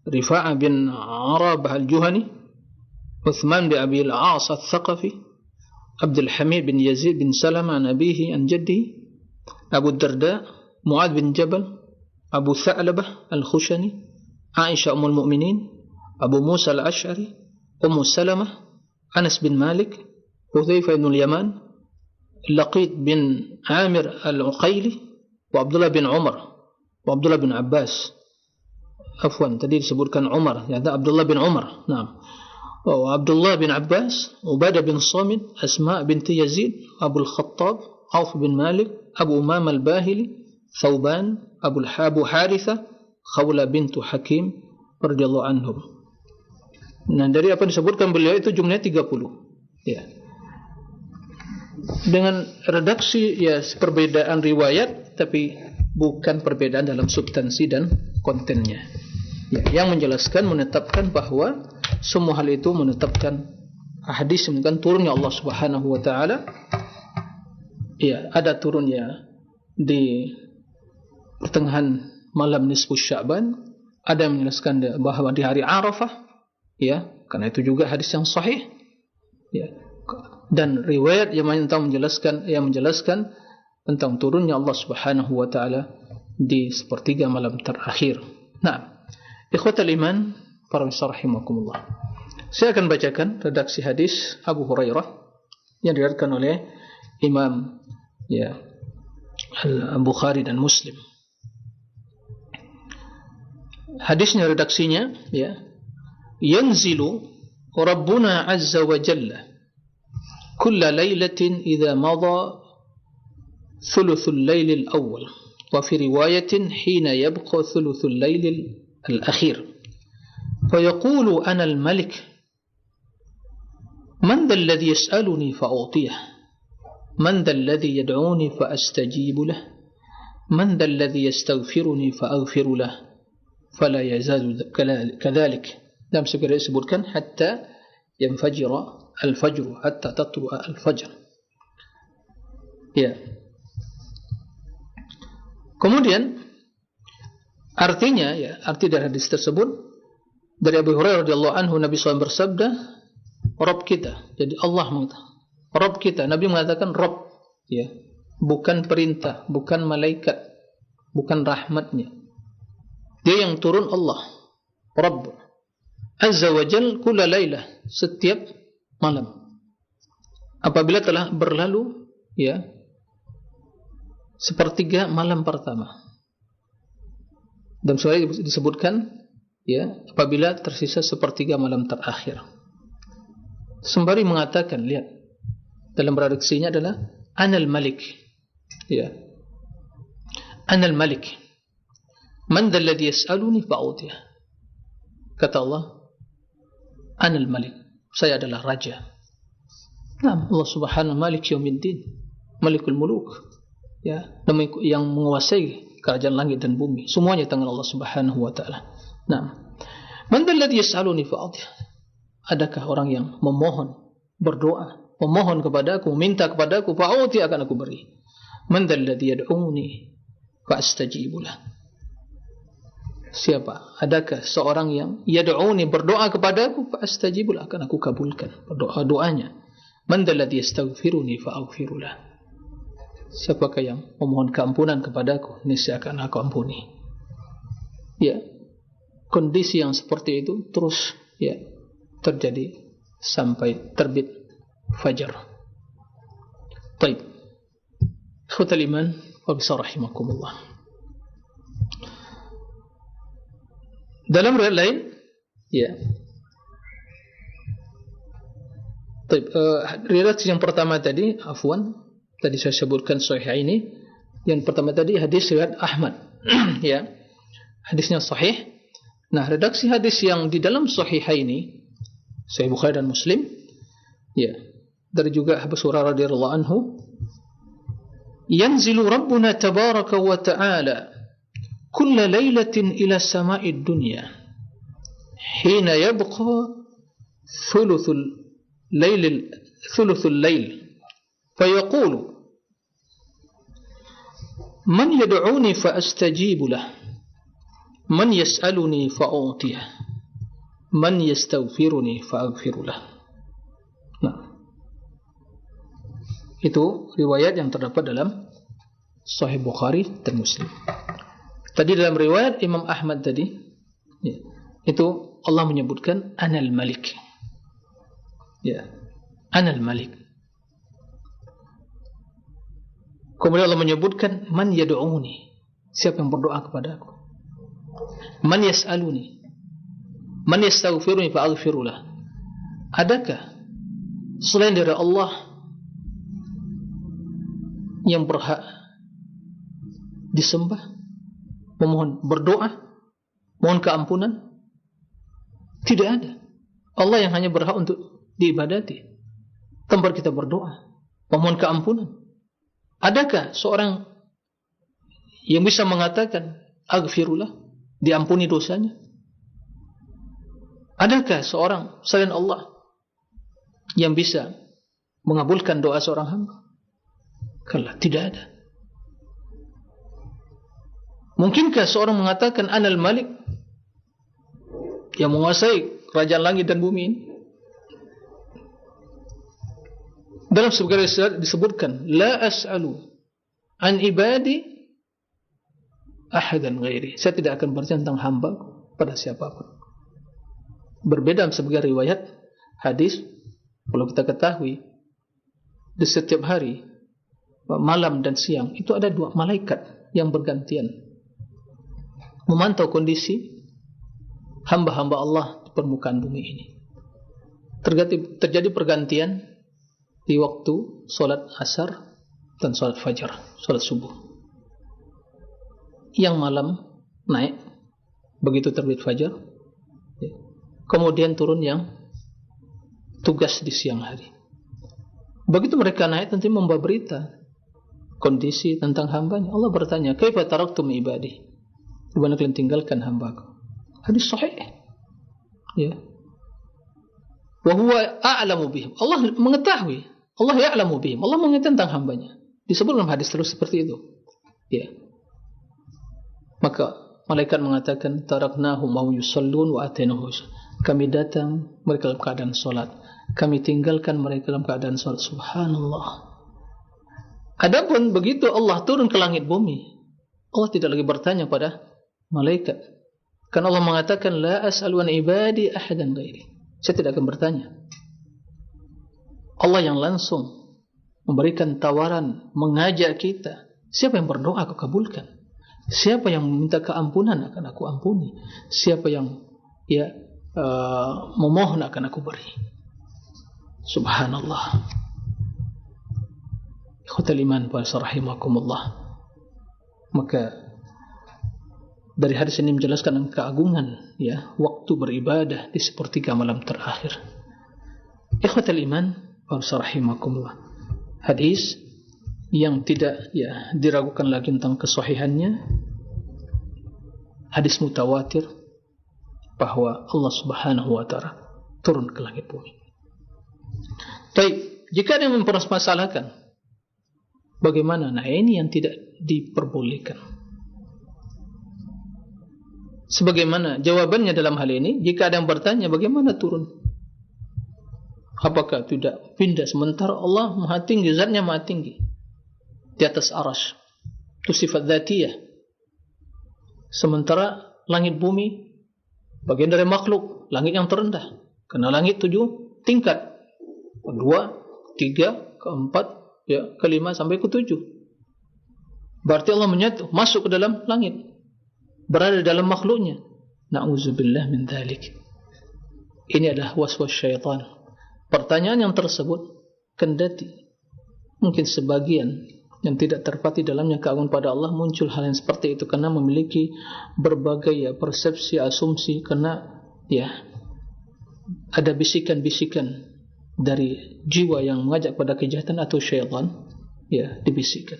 Rifa'ah bin Arabah Al-Juhani, Uthman bin Abi Al-Aas Al-Thaqafi, Abdul Hamid bin Yazid bin Salama an abihi an jaddihi, Abu Darda, Mu'adh bin Jabal, Abu Tha'labah Al-Khushani, Aisyah Ummul Mu'minin, Abu Musa Al-Ash'ari, Ummu Salamah, Anas bin Malik, Hudzaifah bin Yaman, Laqit bin Amir Al-Uqayli, wa Abdullah bin Umar, wa Abdullah bin Abbas. Afwan, tadi disebutkan Umar, ya, Abdullah bin Umar. Naam. Wa Abdullah bin Abbas, Ubadah bin Samit, Asma binti Yazid, Abu Al-Khattab, Auf bin Malik, Abu Umam Al-Bahili, Thawban, Abu Haritha, Khawla bintu Hakim radhiyallahu anhum. Nah, dari apa disebutkan beliau itu jumlahnya 30. Ya. Dengan redaksi, ya, perbedaan riwayat tapi bukan perbedaan dalam substansi dan kontennya, ya, yang menjelaskan, menetapkan bahwa semua hal itu menetapkan hadis menunjukkan turunnya Allah Subhanahu wa taala. Ya, ada turunnya di pertengahan malam nisfu Sya'ban, ada yang menjelaskan bahwa di hari Arafah, ya, karena itu juga hadis yang sahih, ya. Dan riwayat yang menjelaskan tentang turunnya Allah Subhanahu wa taala di sepertiga malam terakhir. Nah, ikhwatul iman, para rahimakumullah. Saya akan bacakan redaksi hadis Abu Hurairah yang diriwayatkan oleh Imam, ya, Al-Bukhari dan Muslim. Hadisnya, redaksinya, ya, yanzilu Rabbuna azza wa jalla kulla laylatin idza madha thuluthul laylil awwal wa fi riwayatin hina yabqa thuluthul laylil al-akhir fa yaqulu ana al-malik man dhal ladhi yas'aluni fa a'tiyah man dhal ladhi yad'uni fa astajibu lah man dzalladzi yastaghfiruni fa'aghfiru lahu fala yazalu kadzalik. Dalam segera disebutkan hatta yanfajira al-fajr, hatta tatlu'a al-fajr. Ya. Kemudian artinya, ya, arti dari hadis tersebut dari Abu Hurairah radhiyallahu anhu, Nabi SAW bersabda, Rabb kita. Jadi Allah mengatakan Rabb kita. Nabi mengatakan Rabb, ya, bukan perintah, bukan malaikat, bukan rahmatnya. Dia yang turun Allah, Rabb Azza wa Jal kulla lailah, setiap malam. Apabila telah berlalu, ya, sepertiga malam pertama. Dan soalnya disebutkan, ya, apabila tersisa sepertiga malam terakhir. Sembari mengatakan, lihat, dalam redaksinya adalah Anal Malik, ya, Anal Malik, man dzalladzi yas'aluni fa'utih. Kata Allah, Anal Malik, saya adalah raja. Nah, Allah Subhanahu Malik Yaumiddin, Malikul Muluk, ya, yang menguasai kerajaan langit dan bumi. Semuanya tangan Allah Subhanahu wa taala. Nah, man dzalladzi yas'aluni fa'utih. Adakah orang yang memohon, berdoa, memohon kepadaku, meminta kepadaku, fa'utih, akan aku beri. Man dzalladzi yad'uni fa'astajibu lahu. Siapa? Adakah seorang yang yad'uni, berdoa kepadaku, fa'astajibu lahu, akan aku kabulkan doanya. Man dzalladzi yastaghfiruni fa'aghfiru lahu. Siapakah yang memohon keampunan kepadaku, niscaya akan aku ampuni. Ya, kondisi yang seperti itu terus, ya, terjadi sampai terbit fajar. Baik, ikhwatal iman wa bisarahimakumullah. Dalam riwayat lain, ya, riwayat yang pertama tadi, afwan, tadi saya sebutkan sahih ini. Yang pertama tadi hadis riwayat Ahmad, ya, hadisnya sahih. Nah, redaksi hadis yang di dalam sahih ini, Sahih Bukhari dan Muslim, ya, dari juga Abu Hurairah radhiyallahu anhu, yanzilu Rabbuna tabaraka wa ta'ala kulla lailatin ila sama'id dunya hina yabqa thuluthul lail fayaqulu man yad'uni fa astajibu lah, man yas'aluni fa u'tiyah, man yastaghfiruni fa aghfiru lah. Nah, itu riwayat yang terdapat dalam Sahih Bukhari dan Muslim. Tadi dalam riwayat Imam Ahmad tadi, ya, itu Allah menyebutkan Anal Malik, ya, Anal Malik. Kemudian Allah menyebutkan Man yad'uni, siapa yang berdoa kepada aku. Man yas'aluni, man yastaghfiruni fa'aghfiru lah. Adakah selain dari Allah yang berhak disembah, memohon, berdoa, mohon keampunan? Tidak ada. Allah yang hanya berhak untuk diibadati, tempat kita berdoa, memohon keampunan. Adakah seorang yang bisa mengatakan aghfirullah, diampuni dosanya? Adakah seorang selain Allah yang bisa mengabulkan doa seorang hamba? Kala, tidak ada. Mungkinkah seorang mengatakan Anal Malik, yang menguasai kerajaan langit dan bumi ini? Dalam sebagian riwayat disebutkan la as'alu an ibadi ahadan ghairi, saya tidak akan bertanya tentang hamba pada siapapun. Berbeda dalam sebagian riwayat hadis, kalau kita ketahui di setiap hari, malam dan siang, itu ada dua malaikat yang bergantian memantau kondisi hamba-hamba Allah di permukaan bumi ini. Terjadi pergantian di waktu solat asar dan solat fajar, solat subuh. Yang malam naik begitu terbit fajar, kemudian turun yang tugas di siang hari. Begitu mereka naik, tentu membawa berita kondisi tentang hambanya. Allah bertanya, kaifa taraktum ibadi? Bagaimana kalian tinggalkan hambaku? Hadis sahih. Ya. Wa huwa a'lamu bihim. Allah mengetahui. Allah ya'lamu bihim. Allah mengetahui tentang hambanya. Disebut dalam hadis terus seperti itu. Ya. Maka malaikat mengatakan, taraknahum wa yusallun wa atainahu. Kami datang mereka dalam keadaan salat. Kami tinggalkan mereka dalam keadaan salat. Subhanallah. Adapun begitu Allah turun ke langit bumi, Allah tidak lagi bertanya pada malaikat. Karena Allah mengatakan, la as'alu an ibadi ahadan ghairi. Saya tidak akan bertanya. Allah yang langsung memberikan tawaran, mengajak kita. Siapa yang berdoa aku kabulkan. Siapa yang meminta keampunan akan aku ampuni. Siapa yang memohon akan aku beri. Subhanallah. Ikhwatal iman wa rahimakumullah. Maka dari hadis ini menjelaskan keagungan waktu beribadah di sepertiga malam terakhir. Ikhwatal iman wa rahimakumullah. Hadis yang tidak diragukan lagi tentang kesahihannya, hadis mutawatir bahwa Allah Subhanahu wa taala turun ke langit bumi. Baik, jika ada yang mempermasalahkan bagaimana? Nah, ini yang tidak diperbolehkan. Sebagaimana jawabannya dalam hal ini, jika ada yang bertanya bagaimana turun? Apakah tidak pindah? Sementara Allah maha tinggi, zatnya maha tinggi di atas arasy. Itu sifat dzatiyah. Sementara langit bumi bagian dari makhluk, langit yang terendah. Karena langit 7 tingkat. 2, 3, ke-4, ke-5 sampai ke-7. Berarti Allah menyatu, masuk ke dalam langit, berada dalam makhluknya. Na'udzubillah min dzalik. Ini adalah waswas syaitan. Pertanyaan yang tersebut kendati mungkin sebagian yang tidak terpati dalamnya keagungan pada Allah muncul hal yang seperti itu karena memiliki berbagai persepsi, asumsi, karena ada bisikan-bisikan dari jiwa yang mengajak pada kejahatan atau syaitan, dibisikkan.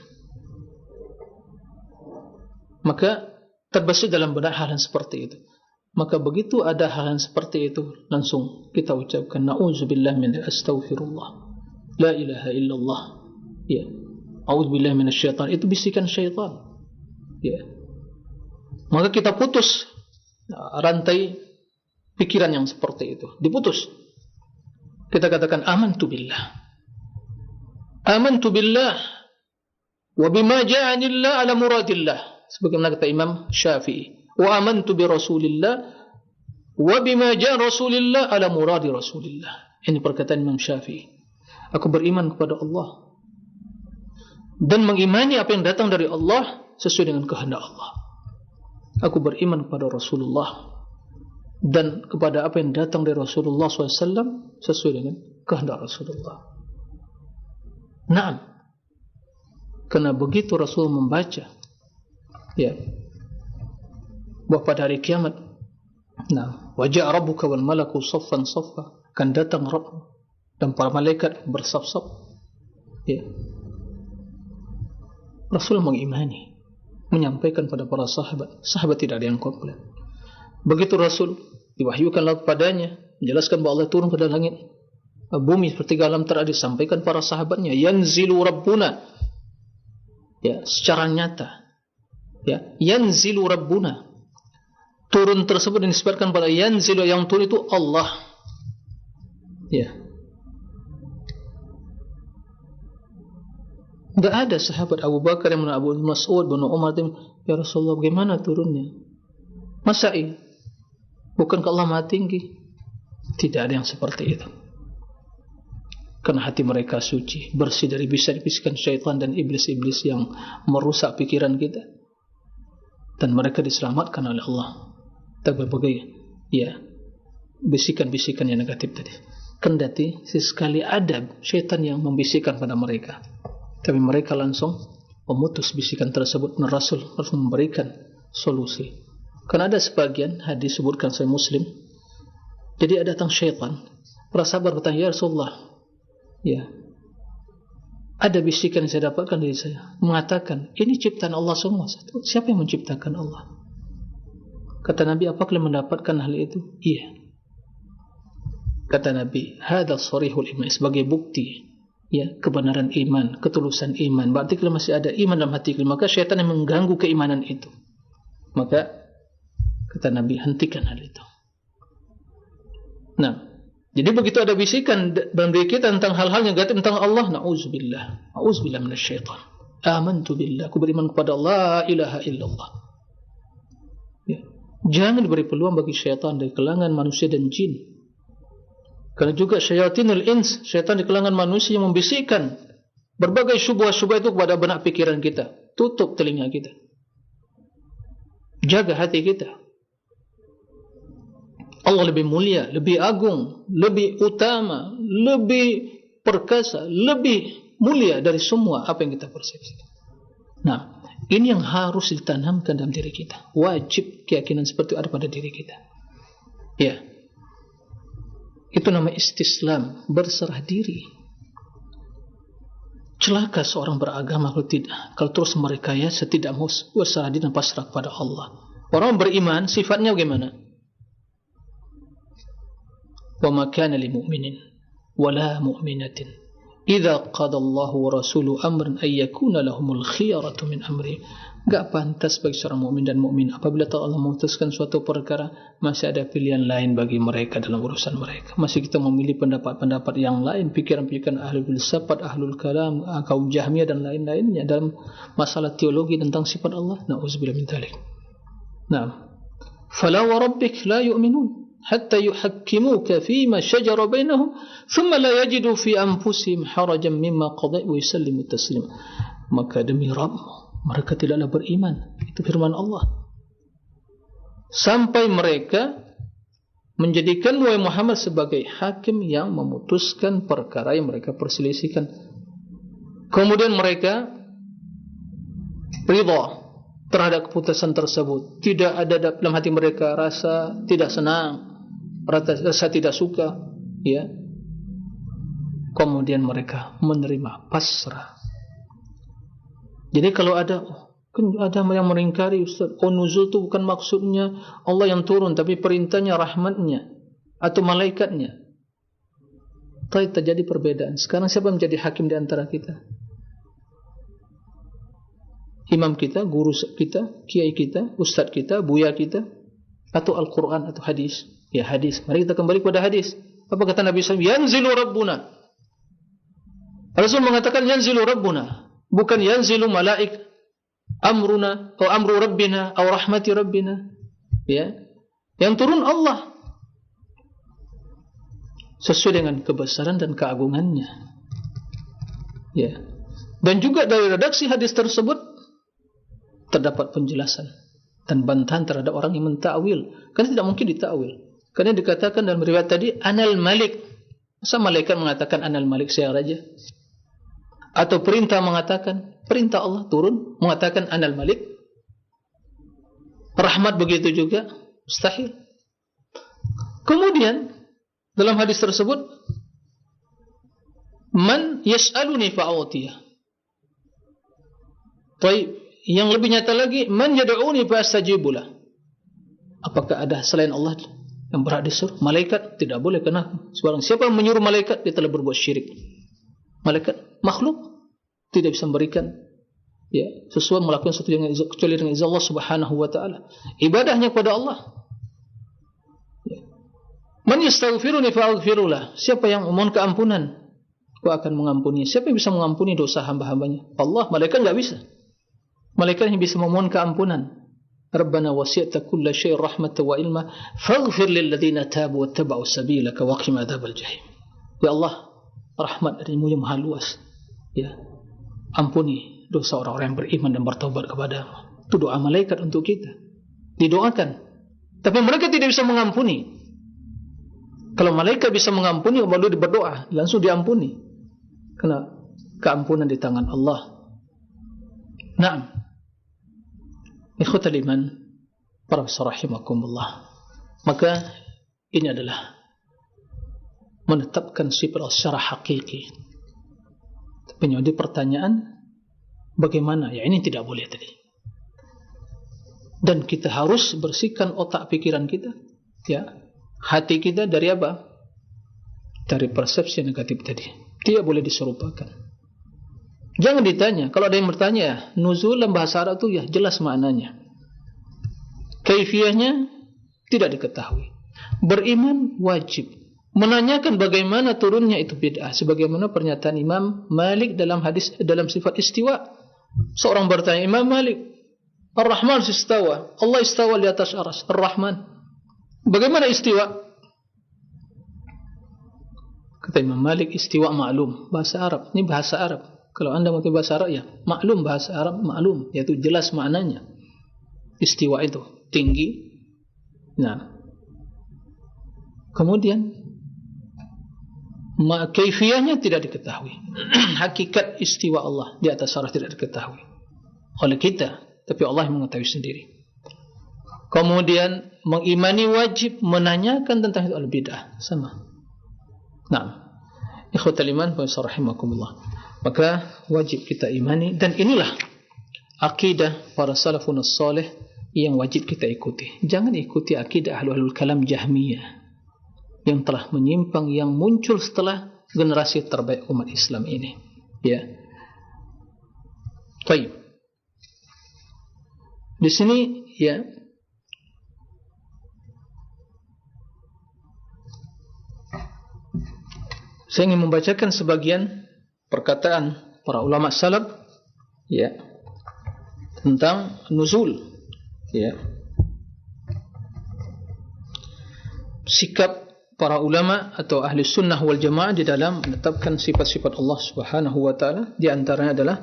Maka terbesit dalam benak hal yang seperti itu. Maka begitu ada hal yang seperti itu, langsung kita ucapkan na'udzubillah min astaghfirullah, la ilaha illallah, a'udzubillah minasyaitan. Itu bisikan syaitan. Maka kita putus rantai pikiran yang seperti itu, diputus. Kita katakan amantu billah wa bima ja'anillah ala muradillah, sebagaimana kata Imam Syafi'i, wa amantu bi Rasulillah wa bima ja'a Rasulillah ala muradi Rasulillah. Ini perkataan Imam Syafi'i. Aku beriman kepada Allah dan mengimani apa yang datang dari Allah sesuai dengan kehendak Allah. Aku beriman kepada Rasulullah dan kepada apa yang datang dari Rasulullah SAW sesuai dengan kehendak Rasulullah. Naam. Karena begitu Rasul membaca bahwa pada hari kiamat, wa ja'a rabbuka wal malaku saffan saffa, akan datang Rabb dan para malaikat bersaf-saf. Rasul mengimani, menyampaikan pada para sahabat tidak ada yang komplain. Begitu Rasul diwahyukan lalu padanya, menjelaskan bahwa Allah turun pada langit bumi seperti alam terakhir, disampaikan para sahabatnya, yanzilu rabbuna, secara nyata, yanzilu rabbuna, turun tersebut dinisbatkan pada yanzilu, yang turun itu Allah. Enggak ada sahabat Abu Bakar yang menurut Abu Mas'ud bin Umar, ya Rasulullah bagaimana turunnya? Masa ini bukankah Allah maha tinggi? Tidak ada yang seperti itu. Karena hati mereka suci, bersih dari bisikan syaitan dan iblis-iblis yang merusak pikiran kita. Dan mereka diselamatkan oleh Allah dari berbagai bisikan-bisikan yang negatif tadi. Kendati sesekali ada syaitan yang membisikkan pada mereka, tapi mereka langsung memutus bisikan tersebut, dan Rasul harus memberikan solusi. Karena ada sebagian hadis disebutkan Sahih Muslim, jadi ada datang syaitan, para sahabat bertanya, ya Rasulullah, Ada bisikan yang saya dapatkan dari saya mengatakan, ini ciptaan Allah semua. Siapa yang menciptakan Allah? Kata Nabi, apa kalian mendapatkan hal itu? Iya. Kata Nabi, hadza sharihul iman, sebagai bukti ya kebenaran iman, ketulusan iman. Berarti kalau masih ada iman dalam hati kalian, maka syaitan yang mengganggu keimanan itu. Maka kata Nabi, hentikan hal itu. Nah, jadi begitu ada bisikan dalam diri kita tentang hal-hal yang gaib tentang Allah, na'udzubillah minasyaitan. Amantu billah, aku beriman kepada Allah, la ilaha illallah. Ya. Jangan diberi peluang bagi syaitan dari kalangan manusia dan jin. Karena juga syayatinul ins, syaitan di kalangan manusia yang membisikkan berbagai syubhat-syubhat itu kepada benak pikiran kita. Tutup telinga kita. Jaga hati kita. Allah lebih mulia, lebih agung, lebih utama, lebih perkasa, lebih mulia dari semua apa yang kita persepsikan. Nah, ini yang harus ditanamkan dalam diri kita. Wajib keyakinan seperti itu ada pada diri kita. Ya. Itu nama istislam, berserah diri. Celaka seorang beragama kalau tidak, kalau terus merekayasa tidak mau berserah diri dan pasrah kepada Allah. Orang beriman sifatnya bagaimana? وَمَا كَانَ لِمُؤْمِنٍ وَلَا مُؤْمِنَةٍ إِذَا قَضَى اللَّهُ وَرَسُولُهُ أَمْرًا أَن يَكُونَ لَهُمُ الْخِيَرَةُ مِنْ أَمْرِهِمْ. Enggak pantas bagi seorang mukmin dan mukmin apabila Allah memutuskan suatu perkara, masih ada pilihan lain bagi mereka dalam urusan mereka. Masih kita memilih pendapat-pendapat yang lain, pikiran-pikiran ahlul filsafat, ahlul kalam, kaum Jahmiyah dan lain-lainnya dalam masalah teologi tentang sifat Allah. Na'udzubillah min dzalik. Nah, fala wa rabbik la yu'minun hatta yuhakkimuka fima shajara bainahum thumma la yajidu fi anfusihim harajan mimma qadait wa yusallimu taslima. Maka demi Rabbmu, mereka tidaklah beriman. Itu firman Allah. Sampai mereka menjadikan Muhammad sebagai hakim yang memutuskan perkara yang mereka perselisihkan. Kemudian mereka ridha terhadap keputusan tersebut. Tidak ada dalam hati mereka rasa tidak senang, rasa tidak suka, ya. Kemudian mereka menerima pasrah. Jadi kalau ada yang meringkari, Ustaz, nuzul itu bukan maksudnya Allah yang turun, tapi perintahnya, rahmatnya atau malaikatnya. Terjadi perbedaan. Sekarang siapa menjadi hakim di antara kita? Imam kita, guru kita, kiai kita, ustaz kita, buya kita, atau Al-Quran atau hadis? Ya, hadis. Mari kita kembali kepada hadis. Apa kata Nabi SAW? Yanzilu Rabbuna. Rasul mengatakan yanzilu Rabbuna, bukan yanzilu malaik amruna atau amru Rabbina atau rahmati Rabbina. Ya, yang turun Allah sesuai dengan kebesaran dan keagungannya. Ya, dan juga dari redaksi hadis tersebut terdapat penjelasan dan bantahan terhadap orang yang mentakwil. Karena tidak mungkin ditakwil. Karena dikatakan dalam riwayat tadi, Anal Malik. Masa malaikat mengatakan Anal Malik, saya raja? Atau perintah mengatakan, perintah Allah turun, mengatakan Anal Malik. Rahmat begitu juga, mustahil. Kemudian, dalam hadis tersebut, Man yas'aluni fa'awtiyah. Baik. Yang lebih nyata lagi, man yad'uni fa astajibulah. Apakah ada selain Allah yang berhak disuruh? Malaikat tidak boleh, karena siapa yang menyuruh malaikat, dia telah berbuat syirik. Malaikat makhluk tidak bisa memberikan, ya, sesuai melakukan sesuatu yang kecuali dengan izin Allah Subhanahu wa taala. Ibadahnya kepada Allah. Ya. Man yastaghfiruni fa aghfirullah. Siapa yang memohon keampunan, aku akan mengampuni. Siapa yang bisa mengampuni dosa hamba-hambanya? Allah. Malaikat enggak bisa. Malaikat yang bisa memohon keampunan. Rabbana wasi'ta kulla syai' rahmatan wa ilma faghfir lil ladzina tabu wattaba'u sabilaka wa qim adzabal jahim. Ya Allah, rahmat darimu yang maha luas. Ya, ampuni dosa orang-orang yang beriman dan bertaubat kepadamu. Itu doa malaikat untuk kita. Didoakan. Tapi mereka tidak bisa mengampuni. Kalau malaikat bisa mengampuni, baru berdoa, langsung diampuni. Karena keampunan di tangan Allah. Naam. Ikhwatal iman, para rahimakumullah. Maka ini adalah menetapkan sifat secara hakiki. Menjadi pertanyaan, bagaimana? Ya ini tidak boleh tadi. Dan kita harus bersihkan otak pikiran kita, ya, hati kita dari apa? Dari persepsi negatif tadi. Tidak boleh diserupakan. Jangan ditanya. Kalau ada yang bertanya, nuzul dalam bahasa Arab itu ya jelas maknanya. Kaifiyahnya tidak diketahui. Beriman wajib. Menanyakan bagaimana turunnya itu bid'ah. Sebagaimana pernyataan Imam Malik dalam hadis, dalam sifat istiwa. Seorang bertanya, Imam Malik, Ar-Rahman istawa. Allah istawa di atas arsy. Ar-Rahman. Bagaimana istiwa? Kata Imam Malik, istiwa maklum. Bahasa Arab. Ini bahasa Arab. Kalau anda mengerti bahasa Arab, ya maklum, bahasa Arab maklum. Yaitu jelas maknanya. Istiwa itu tinggi. Nah, kemudian kaifiyahnya tidak diketahui. Hakikat istiwa Allah di atas arsy tidak diketahui oleh kita. Tapi Allah yang mengetahui sendiri. Kemudian mengimani wajib, menanyakan tentang itu al-bid'ah. Sama. Nah, ikhwatal iman wa rahimakumullah. Maka wajib kita imani, dan inilah akidah para salafun salih yang wajib kita ikuti. Jangan ikuti akidah ahlul kalam Jahmiyah yang telah menyimpang, yang muncul setelah generasi terbaik umat Islam ini. Ya. Baik. Di sini ya, saya ingin membacakan sebagian perkataan para ulama salaf ya tentang nuzul, ya, sikap para ulama atau ahli sunnah wal jamaah di dalam menetapkan sifat-sifat Allah Subhanahu wa taala. Di antaranya adalah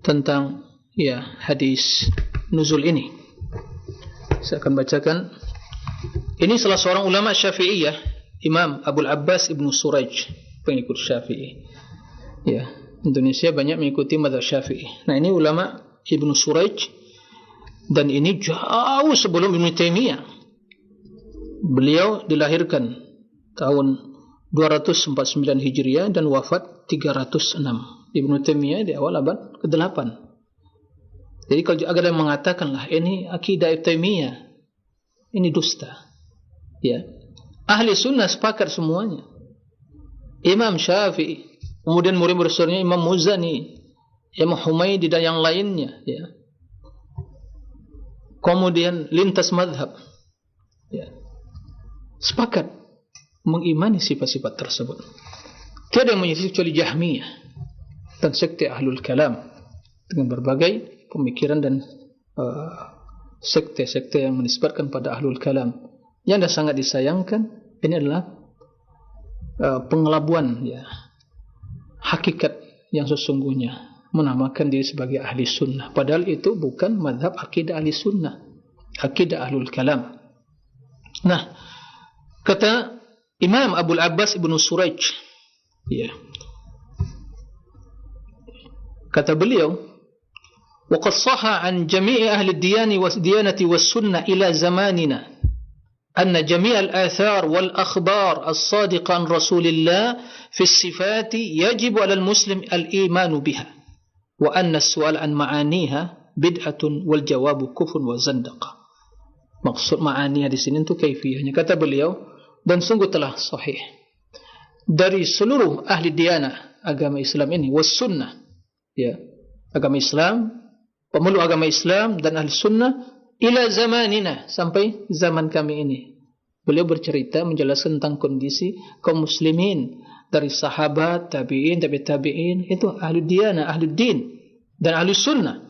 tentang ya hadis nuzul ini. Saya akan bacakan. Ini salah seorang ulama Syafi'iyah, Imam Abul Abbas Ibnu Suraij, pengikut Syafi'i. Ya, Indonesia banyak mengikuti mazhab Syafi'i. Nah, ini ulama Ibnu Suraij, dan ini jauh sebelum Ibnu Taimiyah. Beliau dilahirkan tahun 249 Hijriah dan wafat 306. Ibnu Taimiyah di awal abad ke-8. Jadi kalau ada yang mengatakanlah ini akidah Taimiyah, ini dusta. Ya. Ahli sunnah sepakat semuanya. Imam Syafi'i, kemudian murid-muridnya Imam Muzani, Imam Humaydi dan yang lainnya, ya. Kemudian lintas mazhab, ya, sepakat mengimani sifat-sifat tersebut. Tiada yang menyelisih kecuali Jahmiyah dan sekte Ahlul Kalam dengan berbagai pemikiran dan sekte-sekte yang menisbatkan pada Ahlul Kalam. Yang sangat disayangkan ini adalah pengelabuan, ya, hakikat yang sesungguhnya, menamakan diri sebagai ahli sunnah, padahal itu bukan mazhab akidah ahli sunnah, akidah Ahlul Kalam. Nah, kata Imam Abul Abbas Ibnu Suraij, ya, kata beliau, وقد صح عن جميع أهل الديانة والسنة إلى زماننا أن جميع الآثار والأخبار الصادقة عن رسول الله في الصفات يجب على المسلم الإيمان بها وأن السؤال عن معانيها بدعة والجواب كفر وزندقة. Maksud ma'aniha di sini itu kaifiyahnya. Kata beliau, dan sungguh telah sahih dari seluruh ahli diyanah agama Islam ini, was sunnah, ya, agama Islam, pemeluk agama Islam dan ahli sunnah, ila zamanina, sampai zaman kami ini. Beliau bercerita menjelaskan tentang kondisi kaum muslimin dari sahabat, tabi'in, tabi'in, itu ahli diyanah, ahli din dan ahli sunnah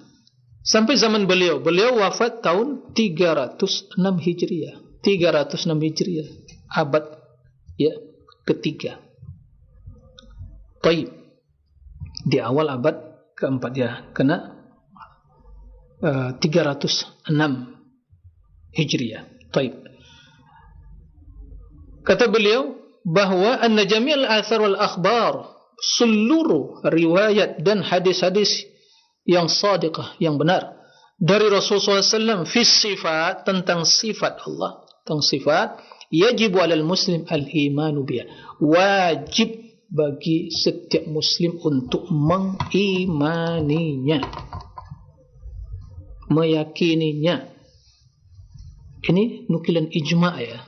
sampai zaman beliau. Beliau wafat tahun 306 Hijriah. 306 Hijriah, abad ya ketiga. Taib, di awal abad keempat, ya, kena 306 Hijriah. Taib. Kata beliau bahwa anna jami'al athar wal akhbar, seluruh riwayat dan hadis-hadis yang sadiqah, yang benar dari Rasulullah SAW fi sifat, tentang sifat Allah, tentang sifat, yajib alal muslim al-imanu biha, wajib bagi setiap muslim untuk mengimaninya, meyakininya. Ini nukilan ijma' ya.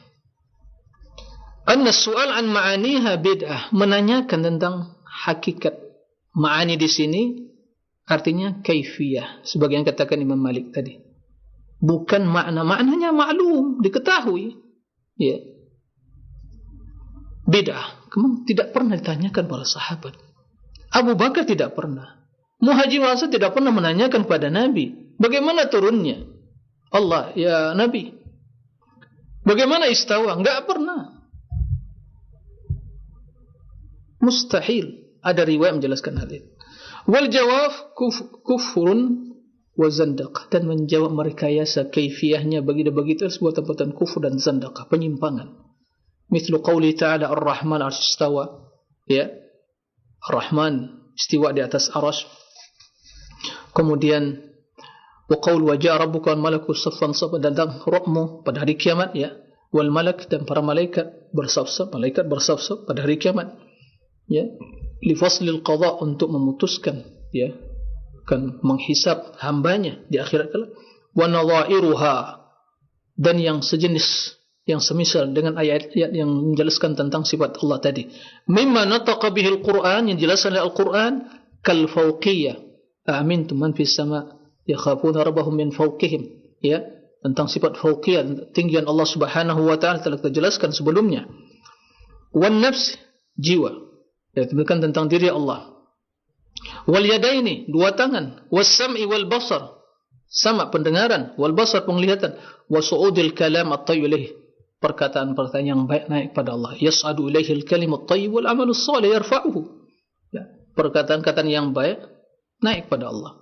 Anna su'al an ma'aniha bid'ah, menanyakan tentang hakikat ma'ani di sini artinya kaifiyah, sebagian katakan Imam Malik tadi. Bukan maknanya maklum, diketahui. Ya. Bid'ah, memang tidak pernah ditanyakan para sahabat. Abu Bakar tidak pernah. Muhajirun Ansar tidak pernah menanyakan kepada Nabi, bagaimana turunnya Allah ya Nabi? Bagaimana istawa? Enggak pernah. Mustahil ada riwayat menjelaskan hal itu. Wal jawab kufrun wa zandaqah, dan menjawab merekayasa kaifiyahnya begitu sebuah tempatan kufur dan zandaqah, penyimpangan. Mislu qauli ta'ala ar-Rahman istawa, ya. Ar-Rahman istiwa di atas arsy. Kemudian wa qaul wa ja'a rabbuka wal malaku saffan saffa, datang Rabbmu pada hari kiamat, ya. Wal malak, dan para malaikat bersaf-saf pada hari kiamat, ya. Li faslil qada, untuk memutuskan, ya, akan menghisab hambanya di akhirat kelak. Wa nadha'iruha, dan yang sejenis, yang semisal dengan ayat-ayat yang menjelaskan tentang sifat Allah tadi. Mimma nataqa bihil Qur'an, yang dijelaskan oleh Al-Quran, kal fawqiyah, amintum man fis sama' yakhafuna rabbahum min fawqihim, ya, tentang sifat fawqiyah, tinggian Allah Subhanahu wa ta'ala telah dijelaskan sebelumnya. Wan nafs, jiwa, ya, diberikan tentang diri Allah. Wal yadaini, dua tangan. Was sam'i wal basar, sama pendengaran, wal basar penglihatan. Wa su'udil kalam at-tayyib ilaih, perkataan-perkataan yang baik naik pada Allah. Yas'adu ilaihil kalimut tayyib wal amalus salih yarfa'uhu, ya, perkataan-perkataan yang baik naik pada Allah,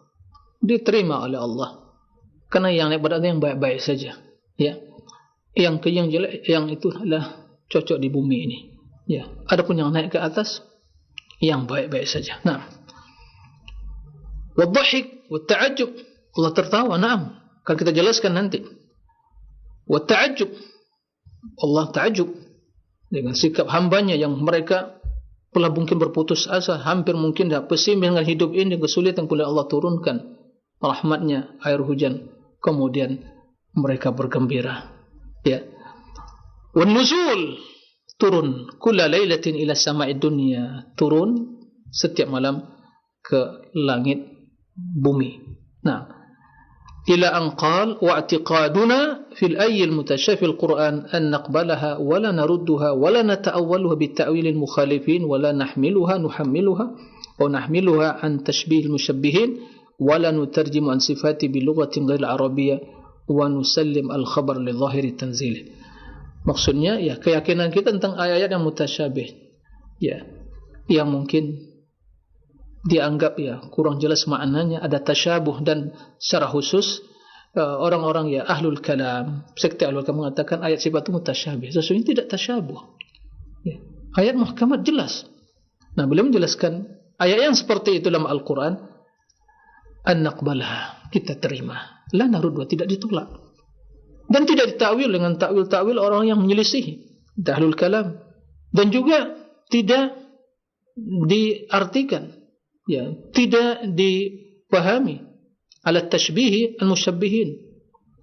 diterima oleh Allah. Karena yang naik pada Allah yang baik-baik saja, ya. Yang jelek, yang itu adalah cocok di bumi ini, ya. Adapun yang naik ke atas, yang baik-baik saja. Nah, wadhahik, wata'ajub, Allah tertawa, na'am, akan kita jelaskan nanti. Wata'ajub, Allah ta'ajub dengan sikap hambanya yang mereka telah mungkin berputus asa, hampir mungkin dah pesimis dengan hidup ini, kesulitan, kemudian Allah turunkan rahmatnya, air hujan, kemudian mereka bergembira, ya. Wan nuzul, turun kulla lailatin ila sama'id dunya, turun setiap malam ke langit bumi. Nah, ila an qala wa i'tiqaduna fil ayyi al-mutashafi al-Qur'an an naqbalaha wa la narudduha wa la nata'awwaluha bi ta'wil al-mukhalifin wa la nuhammiluha an tashbih al-mushabbihin wa la nutarjimu an sifati bi lughatin ghair al-arabiyyah wa nusallim al-khabar li dhahiri tanzilih. Maksudnya, ya, keyakinan kita tentang ayat-ayat yang mutasyabih, ya, yang mungkin dianggap, ya, kurang jelas maknanya, ada tasyabuh, dan secara khusus orang-orang, ya, ahlul kalam, sekte ahlul kalam mengatakan ayat sifat itu mutasyabih. Sesungguhnya tidak tasyabuh, ya. Ayat muhkamat jelas. Nah, beliau menjelaskan ayat yang seperti itu dalam Al-Quran, an naqbalha, kita terima, la narudwa, tidak ditolak, dan tidak ditakwil dengan takwil-takwil orang yang menyelisihi ahlul kalam, dan juga tidak diartikan, ya, tidak dipahami ala tashbihi al-musyabbihin,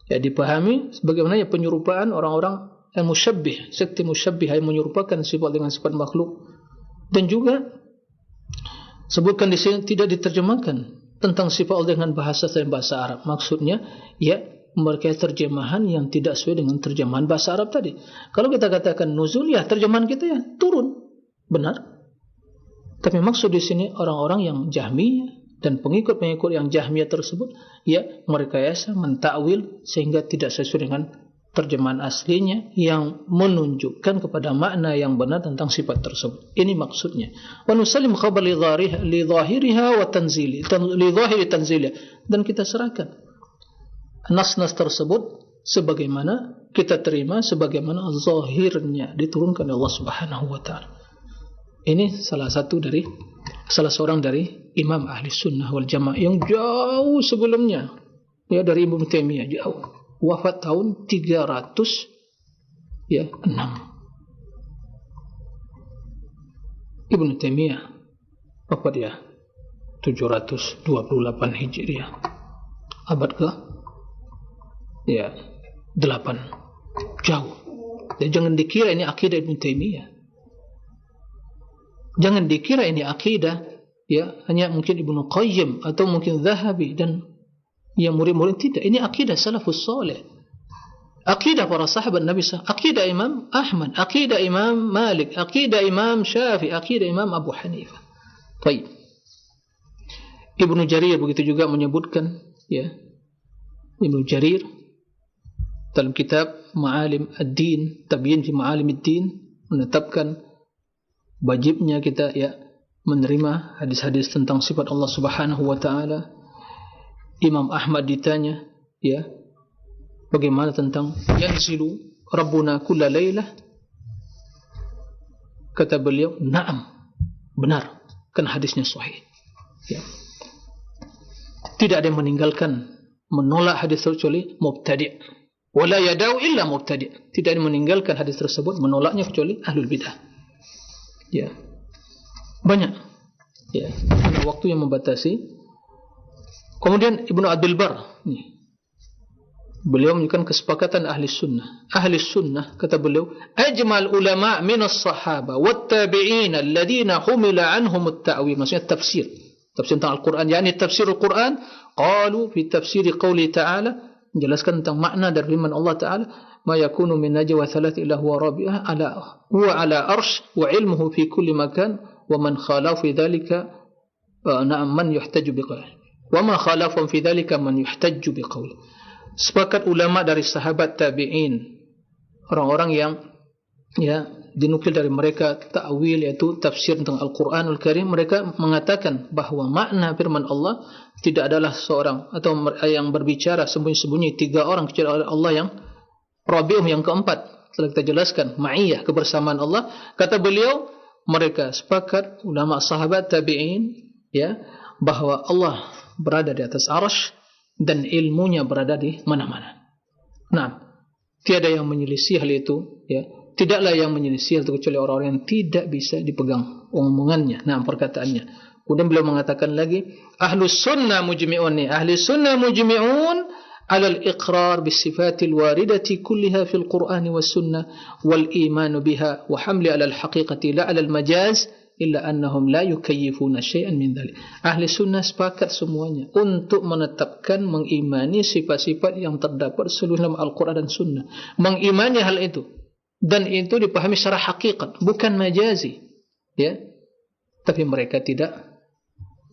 ya, dipahami sebagaimana, ya, penyerupaan orang-orang al-musyabbih, sekte musyabbih yang menyerupakan sifat dengan sifat makhluk. Dan juga sebutkan di sini tidak diterjemahkan tentang sifat Allah dengan bahasa selain bahasa Arab. Maksudnya, ya, mereka terjemahan yang tidak sesuai dengan terjemahan bahasa Arab tadi. Kalau kita katakan nuzul, ya, terjemahan kita, ya, turun, benar. Tapi maksud di sini orang-orang yang Jahmiyah dan pengikut-pengikut yang Jahmiyah tersebut, ya, merekayasa, mentakwil sehingga tidak sesuai dengan terjemahan aslinya yang menunjukkan kepada makna yang benar tentang sifat tersebut. Ini maksudnya. Wa nusallim khabar li dhahiriha wa tanzili, li dhahiri tanzili, dan kita serahkan nas-nas tersebut sebagaimana kita terima, sebagaimana zahirnya diturunkan oleh Allah Subhanahu wa ta'ala. Ini salah seorang dari imam ahli sunnah wal jamaah yang jauh sebelumnya, ya, dari Ibnu Taimiyah, jauh, wafat tahun 306. Ibnu Taimiyah, apa dia? 728 Hijriah. Abad ke 8. Jauh. Dan jangan dikira ini akidah Ibnu Taimiyah. Jangan dikira ini akidah hanya mungkin Ibnu Qayyim atau mungkin Zahabi dan yang murid-murid. Tidak, ini akidah salafus saleh. Akidah para sahabat Nabi SAW, akidah Imam Ahmad, akidah Imam Malik, akidah Imam Syafi'i, akidah Imam Abu Hanifah. Baik. Ibnu Jarir begitu juga menyebutkan, Ibnu Jarir dalam kitab Ma'alim ad-Din, Tabyin fi Ma'alim ad-Din, menetapkan wajibnya kita menerima hadis-hadis tentang sifat Allah Subhanahu wa taala. Imam Ahmad ditanya, bagaimana tentang yanzilu Rabbuna kulla lailah? Kata beliau, na'am, benar, kan hadisnya sahih. Tidak ada yang menolak hadis kecuali mubtadi'. Wala yadau illa mubtadi'. Tidak ada yang meninggalkan hadis tersebut, menolaknya kecuali ahlul bidah. Banyak. Ada waktu yang membatasi. Kemudian Ibnu Abdul Bar, beliau menunjukkan kesepakatan ahli sunnah. Ahli sunnah, kata beliau, ajmal ulama' minas sahaba wat tabi'in alladhina humila anhum at-ta'wil. Maksudnya tafsir tentang Al-Quran, yakni tafsir Al-Quran. Qalu fi tafsir qawli ta'ala, menjelaskan tentang makna dari firman Allah Ta'ala, ma yakunu min najwa thalath illa huwa rabi'ah huwa ala arsh wa ilmuhu fi kulli makan wa man khalafa fi dhalika man yuhtaju biqawli wa ma khalafa fi dhalika man yuhtaju biqawli. Sepakat ulama dari sahabat tabi'in, orang-orang yang dinukil dari mereka ta'wil, yaitu tafsir tentang Al-Quranul Karim. Mereka mengatakan bahawa makna firman Allah tidak adalah seorang atau yang berbicara sembunyi-sembunyi, 3 orang kecuali Allah yang Rabi'um, yang keempat. Telah kita jelaskan ma'iyah, kebersamaan Allah. Kata beliau, mereka sepakat ulama sahabat tabi'in bahawa Allah berada di atas arasy dan ilmunya berada di mana-mana. Nah, tiada yang menyelisih hal itu, Tidaklah yang menyelisih hal itu kecuali orang-orang yang tidak bisa dipegang omongannya, perkataannya. Kemudian beliau mengatakan lagi, Ahlus sunnah mujmi'un, ahli sunnah mujmi'un ala al-iqrar bis-sifatil waridati kulliha fil Qur'ani was sunnah wal iman biha wa hamli ala al-haqiqati la ala al-majaz illa annahum la yukayyifuna syai'an min dhalik. Ahli sunnah sepakat semuanya untuk menetapkan, mengimani sifat-sifat yang terdapat seluruh dalam Al-Quran dan Sunnah, mengimani hal itu, dan itu dipahami secara hakikat, bukan majazi. Tapi mereka tidak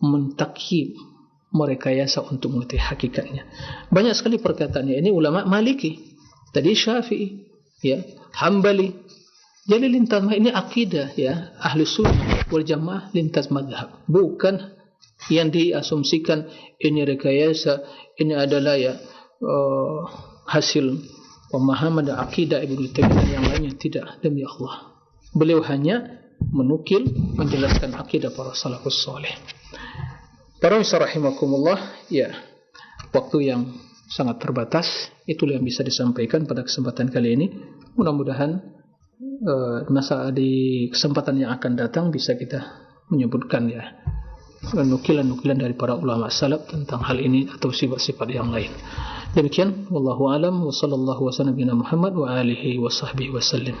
mentakyif, merekayasa untuk mengetahui hakikatnya. Banyak sekali perkataannya. Ini ulama Maliki, tadi Syafi'i, Hambali. Jadi lintas ini akidah ahli sunnah wal jamaah, lintas madhab, bukan yang diasumsikan ini rekayasa, ini adalah hasil pemahaman dan akidah Ibnu Taimiyah dan yang lainnya. Tidak, demi Allah. Beliau hanya menukil, menjelaskan akidah para salafus saleh. Para rahimakumullah, waktu yang sangat terbatas, itulah yang bisa disampaikan pada kesempatan kali ini. Mudah-mudahan di kesempatan yang akan datang bisa kita menyebutkan nukilan-nukilan dari para ulama salaf tentang hal ini atau sifat-sifat yang lain. Demikian, wallahu alam, wa sallallahu wa sallam bina Muhammad wa alihi wa sahbihi wa sallim.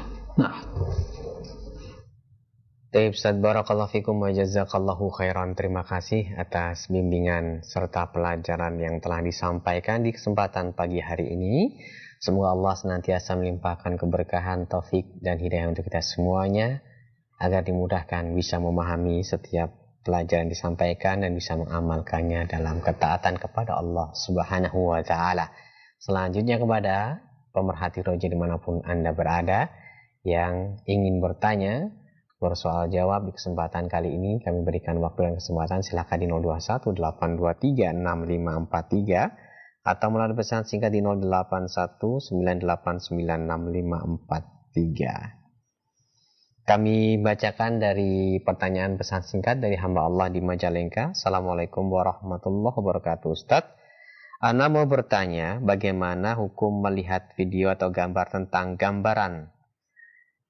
Baik, Ustaz, barakallahu fikum wa jazakallahu khairan. Terima kasih atas bimbingan serta pelajaran yang telah disampaikan di kesempatan pagi hari ini. Semoga Allah senantiasa melimpahkan keberkahan, taufik dan hidayah untuk kita semuanya, agar dimudahkan bisa memahami setiap pelajaran disampaikan dan bisa mengamalkannya dalam ketaatan kepada Allah Subhanahu wa ta'ala. Selanjutnya kepada pemerhati roja dimanapun Anda berada yang ingin bertanya, bersoal jawab di kesempatan kali ini, kami berikan waktu dan kesempatan. Silakan di 0218236543 atau melalui pesan singkat di 0819896543. Kami bacakan dari pertanyaan pesan singkat dari hamba Allah di Majalengka. Assalamualaikum warahmatullahi wabarakatuh. Ustaz, Ana mau bertanya bagaimana hukum melihat video atau gambar tentang gambaran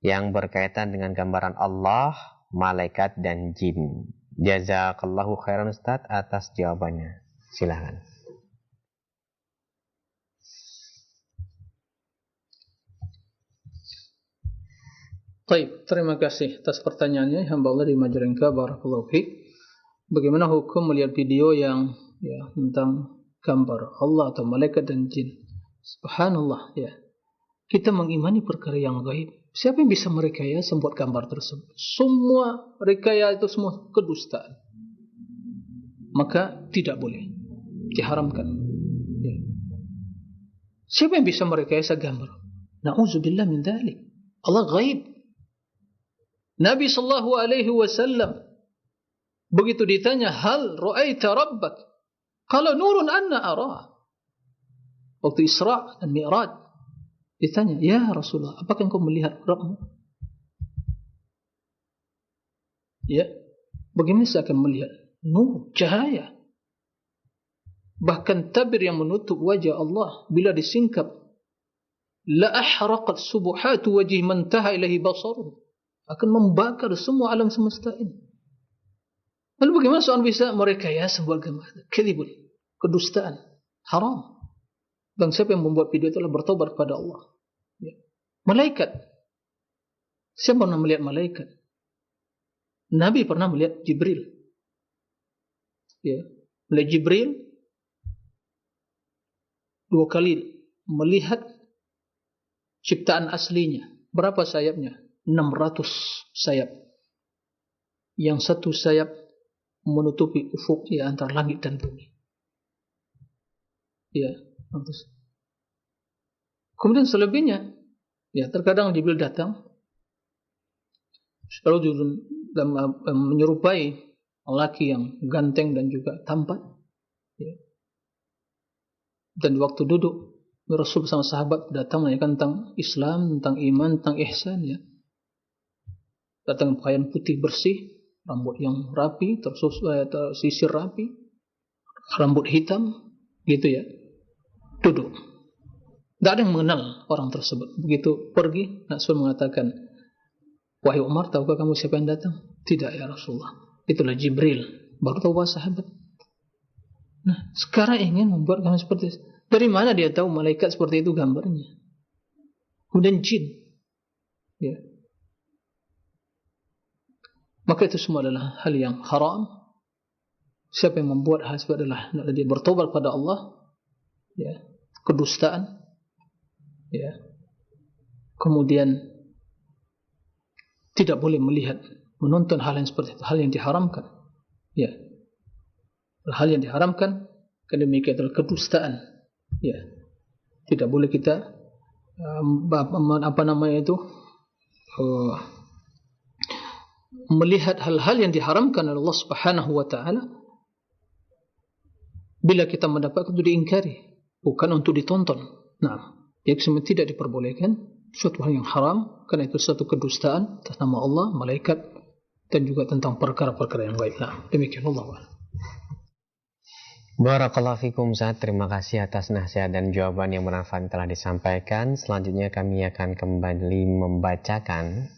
yang berkaitan dengan gambaran Allah malaikat dan jin? Jazakallahu khairan Ustaz atas jawabannya. Silakan. Baik, terima kasih atas pertanyaannya hamba Allah di Majalengka. Barakallahu fiik. Bagaimana hukum melihat video yang tentang gambar Allah atau malaikat dan jin? Subhanallah, ya. Kita mengimani perkara yang gaib. Siapa yang bisa merekayasa membuat gambar tersebut? Semua rekayasa itu semua kedustaan. Maka tidak boleh, diharamkan. Ya. Siapa yang bisa merekayasa gambar? Na'udzubillah min dzalik. Allah gaib. Nabi sallallahu alaihi wasallam begitu ditanya, hal ra'aita rabbak? Qala nurun anna arah. Waktu Isra dan Mi'raj ditanya, ya Rasulullah, apakah engkau melihat Rabbmu? Ya, bagaimana saya akan melihat? Nur, cahaya. Bahkan tabir yang menutup wajah Allah bila disingkap, la ahraqat subuhatu wajhi man taha ilahi basaruh, akan membakar semua alam semesta ini. Lalu bagaimana seorang bisa merekayasa sebuah gambar? Kadzibun, kedustaan, haram. Dan siapa yang membuat video itu adalah bertobat kepada Allah. Ya. Malaikat. Siapa pernah melihat malaikat? Nabi pernah melihat Jibril. Ya. Melihat Jibril 2 kali melihat ciptaan aslinya. Berapa sayapnya? 600 sayap. Yang satu sayap menutupi ufuk antara langit dan bumi. Ya, terus. Kemudian selebihnya, ya terkadang Jibril datang, lalu menyerupai lelaki yang ganteng dan juga tampan. Ya. Dan waktu duduk, Rasul bersama sahabat datang menanyakan tentang Islam, tentang iman, tentang ihsan. Ya. Datang pakaian putih bersih, rambut yang rapi, tersisir rapi, rambut hitam, gitu ya. Duduk. Tidak ada yang mengenal orang tersebut. Begitu pergi, Rasul mengatakan, wahai Umar, tahukah kamu siapa yang datang? Tidak ya Rasulullah. Itulah Jibril. Baru tahu bahasa sahabat. Nah, sekarang ingin membuat gambar seperti itu. Dari mana dia tahu malaikat seperti itu gambarnya? Kemudian jin. Ya. Maka itu semua adalah hal yang haram. Siapa yang membuat hal seperti itu adalah dia bertobat pada Allah. Ya. Kedustaan. Ya. Kemudian tidak boleh melihat, menonton hal yang seperti itu, hal yang diharamkan. Ya. Hal yang diharamkan, karena demikian adalah kedustaan. Ya. Tidak boleh kita melihat hal-hal yang diharamkan oleh Allah Subhanahu wa taala. Bila kita mendapatkan itu diingkari, bukan untuk ditonton. Nah, yang semua tidak diperbolehkan, suatu hal yang haram, karena itu suatu kedustaan atas nama Allah, malaikat, dan juga tentang perkara-perkara yang gaib. Nah, demikian Allah. Barakallahu fikum Ustaz, terima kasih atas nasihat dan jawaban yang bermanfaat telah disampaikan. Selanjutnya kami akan kembali membacakan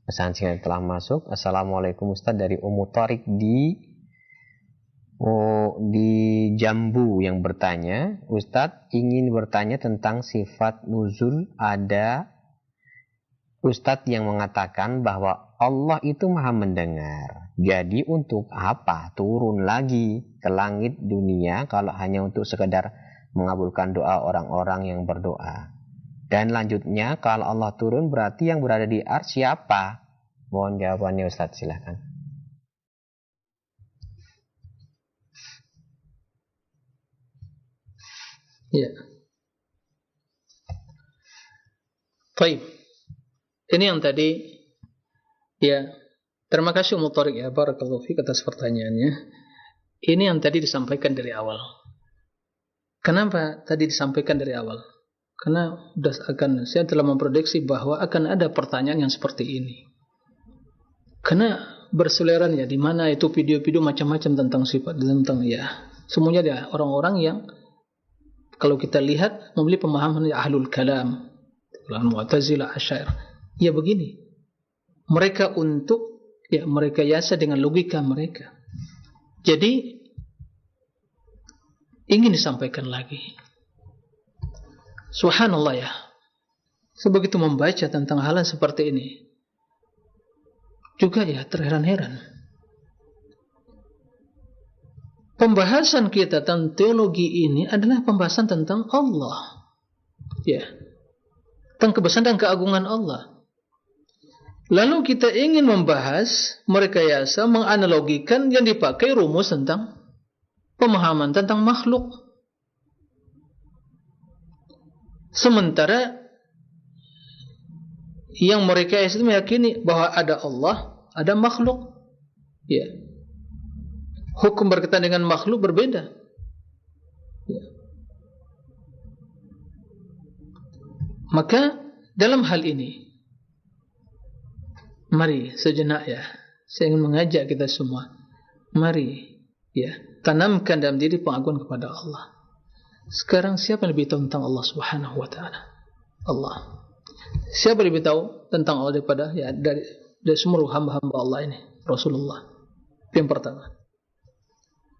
pesan singkat yang telah masuk. Assalamualaikum Ustaz, dari Ummu Tariq di Jambu yang bertanya, Ustaz ingin bertanya tentang sifat nuzul. Ada Ustaz yang mengatakan bahwa Allah itu maha mendengar. Jadi untuk apa turun lagi ke langit dunia kalau hanya untuk sekedar mengabulkan doa orang-orang yang berdoa? Dan lanjutnya, kalau Allah turun berarti yang berada di arsy siapa? Mohon jawabannya Ustaz, silakan. Ya. Baik. Ini yang tadi, ya, terima kasih Ummu Tariq ya, barakallahu fiik atas pertanyaannya. Ini yang tadi disampaikan dari awal. Kenapa tadi disampaikan dari awal? Karena saya telah memprediksi bahwa akan ada pertanyaan yang seperti ini. Karena berseliweran ya, di mana itu video-video macam-macam tentang sifat, tentang ya, semuanya ada orang-orang yang kalau kita lihat memiliki pemahaman ahlul kalam, Mu'tazilah, Asy'ariyah. Ya begini, mereka untuk ya merekayasa dengan logika mereka. Jadi ingin disampaikan lagi, subhanallah ya, sebegitu membaca tentang hal seperti ini juga ya terheran-heran. Pembahasan kita tentang teologi ini adalah pembahasan tentang Allah, ya, tentang kebesaran dan keagungan Allah. Lalu kita ingin membahas, merekayasa, menganalogikan yang dipakai rumus tentang pemahaman tentang makhluk. Sementara yang merekayasa itu meyakini bahwa ada Allah, ada makhluk. Ya. Hukum berkaitan dengan makhluk berbeda. Ya. Maka dalam hal ini, mari sejenak ya, saya ingin mengajak kita semua, mari ya, tanamkan dalam diri pengagungan kepada Allah. Sekarang siapa yang lebih tahu tentang Allah Subhanahu wa taala? Allah. Siapa yang lebih tahu tentang Allah daripada ya dari seluruh hamba-hamba Allah ini? Rasulullah. Yang pertama.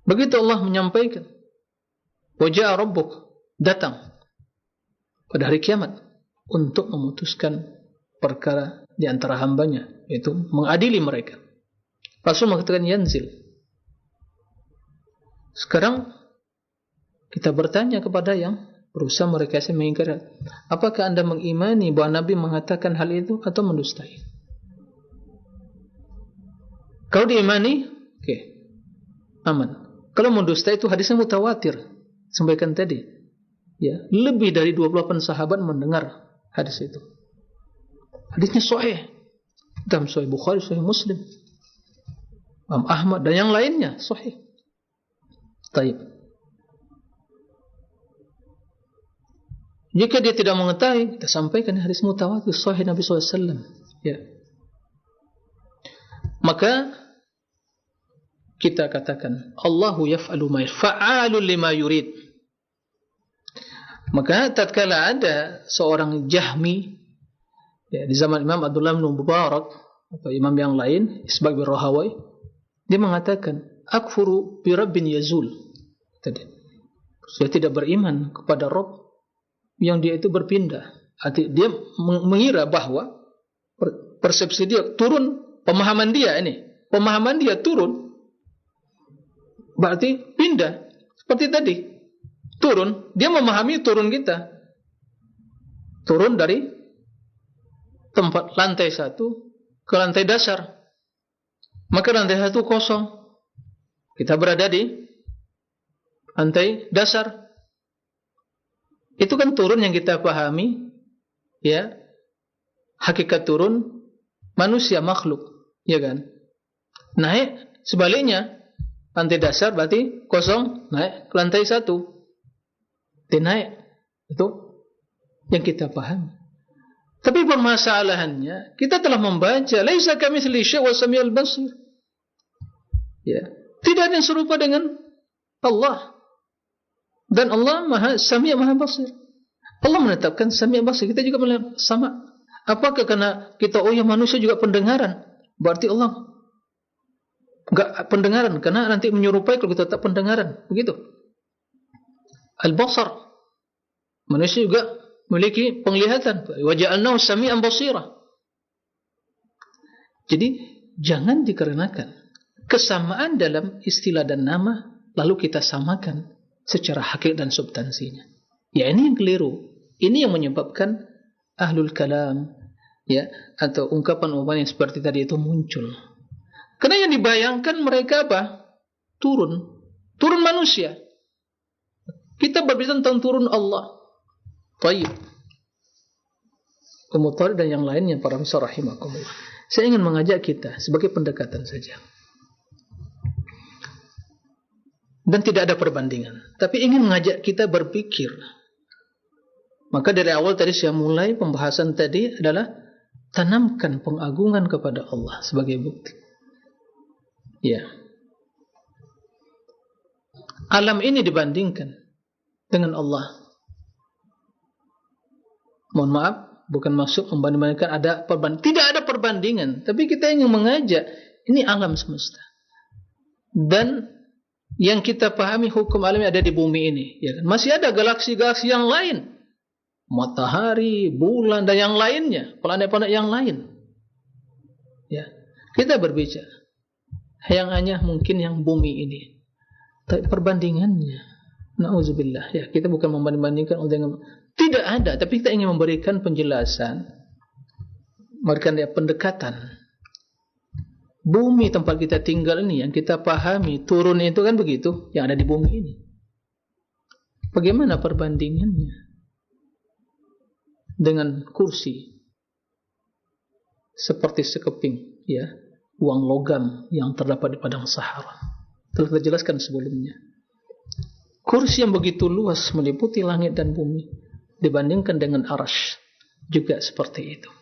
Begitu Allah menyampaikan, wa jaa rabbuk, datang pada hari kiamat untuk memutuskan perkara di antara hambanya, yaitu mengadili mereka. Rasul mengatakan yanzil. Sekarang kita bertanya kepada yang berusaha merekayasa mengingkari, apakah anda mengimani bahwa Nabi mengatakan hal itu atau mendustai? Kalau diimani, oke, aman. Kalau mendustai itu hadisnya mutawatir, sampaikan tadi, ya, lebih dari 28 sahabat mendengar hadis itu. Hadisnya sahih, dalam Sahih Bukhari, Sahih Muslim, Imam Ahmad dan yang lainnya sahih. Taib. Jika dia tidak mengetahui, kita sampaikan hadis mutawatir sahih Nabi SAW. Ya. Maka kita katakan Allahu yaf'alu ma fa'alun lima yurid. Maka tatkala ada seorang Jahmi ya, di zaman Imam Abdullah bin Mubarak atau imam yang lain sebagai Rahawai, dia mengatakan akfuru bi rabbin yazul. Tadi saya tidak beriman kepada Rabb yang dia itu berpindah. Arti dia mengira bahwa persepsi dia turun, pemahaman dia turun, berarti pindah. Seperti tadi, turun, dia memahami turun kita, turun dari tempat lantai 1 ke lantai dasar. Maka lantai 1 kosong, kita berada di lantai dasar. Itu kan turun yang kita pahami, ya, hakikat turun manusia makhluk, ya kan? Naik sebaliknya, lantai dasar berarti kosong, naik ke lantai 1, dia naik. Itu yang kita pahami. Tapi permasalahannya, kita telah membaca laisa kamitslihi syai' wa samiul basir. Ya, tidak ada yang serupa dengan Allah. Dan Allah Maha Sami' Maha Basir. Allah menetapkan Sami' Basir, kita juga sama. Apakah karena kita ya manusia juga pendengaran, berarti Allah enggak pendengaran, karena nanti menyerupai kalau kita tak pendengaran, begitu. Al-basar, manusia juga memiliki penglihatan. Wa ja'alnahu sami'an basira. Jadi jangan dikarenakan kesamaan dalam istilah dan nama lalu kita samakan secara hakikat dan substansinya. Ya, ini yang keliru. Ini yang menyebabkan ahlul kalam, ya, atau ungkapan-ungkapan yang seperti tadi itu muncul. Karena yang dibayangkan mereka apa? Turun manusia. Kita berbicara tentang turun Allah. Taib. Kemudian dan yang lainnya para misal rahimakumullah. Saya ingin mengajak kita sebagai pendekatan saja. Dan tidak ada perbandingan, tapi ingin mengajak kita berpikir. Maka dari awal tadi saya mulai pembahasan tadi adalah tanamkan pengagungan kepada Allah sebagai bukti. Ya. Alam ini dibandingkan dengan Allah. Mohon maaf, bukan maksud membandingkan ada perbandingan. Tidak ada perbandingan, tapi kita ingin mengajak, Ini alam semesta. Dan yang kita pahami hukum alam ada di bumi ini, ya kan? Masih ada galaksi-galaksi yang lain, matahari, bulan dan yang lainnya, planet-planet yang lain. Ya, kita berbicara yang hanya mungkin yang bumi ini. Tapi perbandingannya, na'udzubillah, ya, kita bukan membandingkan dengan, tidak ada, tapi kita ingin memberikan penjelasan, memberikan pendekatan. Bumi tempat kita tinggal ini, yang kita pahami, turun itu kan begitu, yang ada di bumi ini. Bagaimana perbandingannya dengan kursi seperti sekeping, ya, uang logam yang terdapat di padang Sahara? Telah kita jelaskan sebelumnya. Kursi yang begitu luas meliputi langit dan bumi, dibandingkan dengan Arsy juga seperti itu.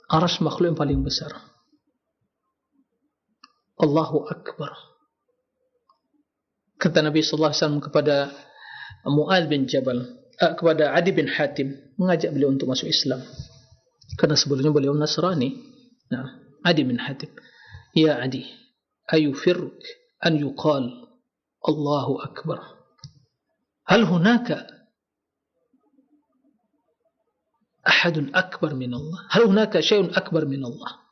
Arsy makhluk yang paling besar. Allahu Akbar. Kata Nabi sallallahu alaihi wasallam kepada Mu'adz bin Jabal, kepada Adi bin Hatim, mengajak beliau untuk masuk Islam. Karena sebelumnya beliau Nasrani. Nah, Adi bin Hatim, ya Adi, ayufirk an yuqal Allahu Akbar. Hal hunaka ahadun akbar min Allah? Hal hunaka syai'un akbar min Allah?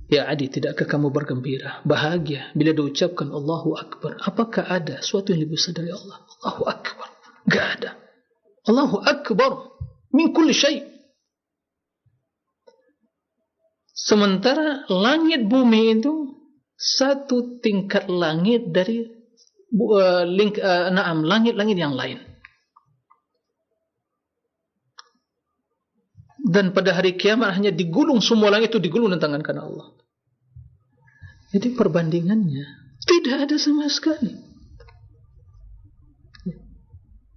Ya Adi, tidakkah kamu bergembira, bahagia bila diucapkan Allahu Akbar? Apakah ada sesuatu yang lebih besar dari Allah? Allahu Akbar. Enggak ada. Allahu Akbar min kulli syai'. Sementara langit bumi itu satu tingkat langit dari langit-langit yang lain. Dan pada hari kiamat hanya digulung, semua langit itu digulung dengan tangan kanan Allah. Jadi perbandingannya tidak ada sama sekali.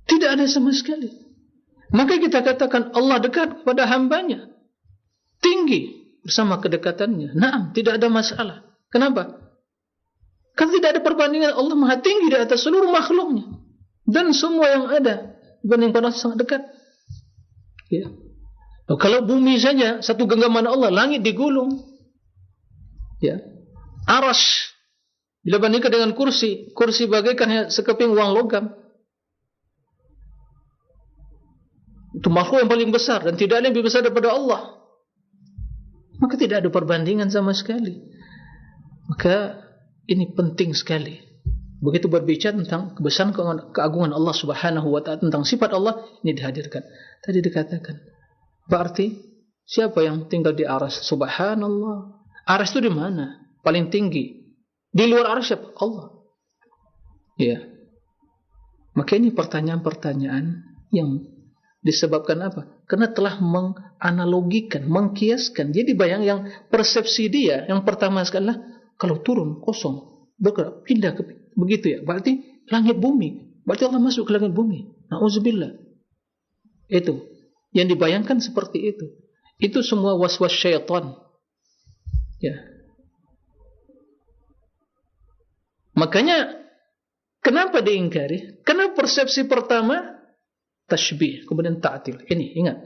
Tidak ada sama sekali. Maka kita katakan Allah dekat kepada hambanya, tinggi bersama kedekatannya. Naam, tidak ada masalah. Kenapa? Kan tidak ada perbandingan. Allah maha tinggi di atas seluruh makhluknya, dan semua yang ada dibandingkan Allah sangat dekat. Ya. Kalau bumi saja satu genggaman Allah, langit digulung, ya. Arsy bila bandingkan dengan kursi, kursi bagaikan sekeping uang logam. Itu makhluk yang paling besar dan tidak ada yang lebih besar daripada Allah. Maka tidak ada perbandingan sama sekali. Maka ini penting sekali. Begitu berbicara tentang kebesaran keagungan Allah Subhanahu wa taala, tentang sifat Allah, ini dihadirkan. Tadi dikatakan, berarti siapa yang tinggal di Arsy? Subhanallah. Arsy itu di mana? Paling tinggi. Di luar Arsy siapa? Allah. Ya. Maka ini pertanyaan-pertanyaan yang disebabkan apa? Karena telah menganalogikan, mengkiaskan. Jadi bayang yang persepsi dia yang pertama sekali lah, kalau turun kosong, bergerak, pindah ke begitu ya. Berarti langit bumi. Berarti Allah masuk ke langit bumi. Na'udzubillah. Itu yang dibayangkan seperti itu. Itu semua waswas syaitan. Ya. Makanya kenapa diingkari? Karena persepsi pertama tashbih, kemudian ta'til. Ini ingat.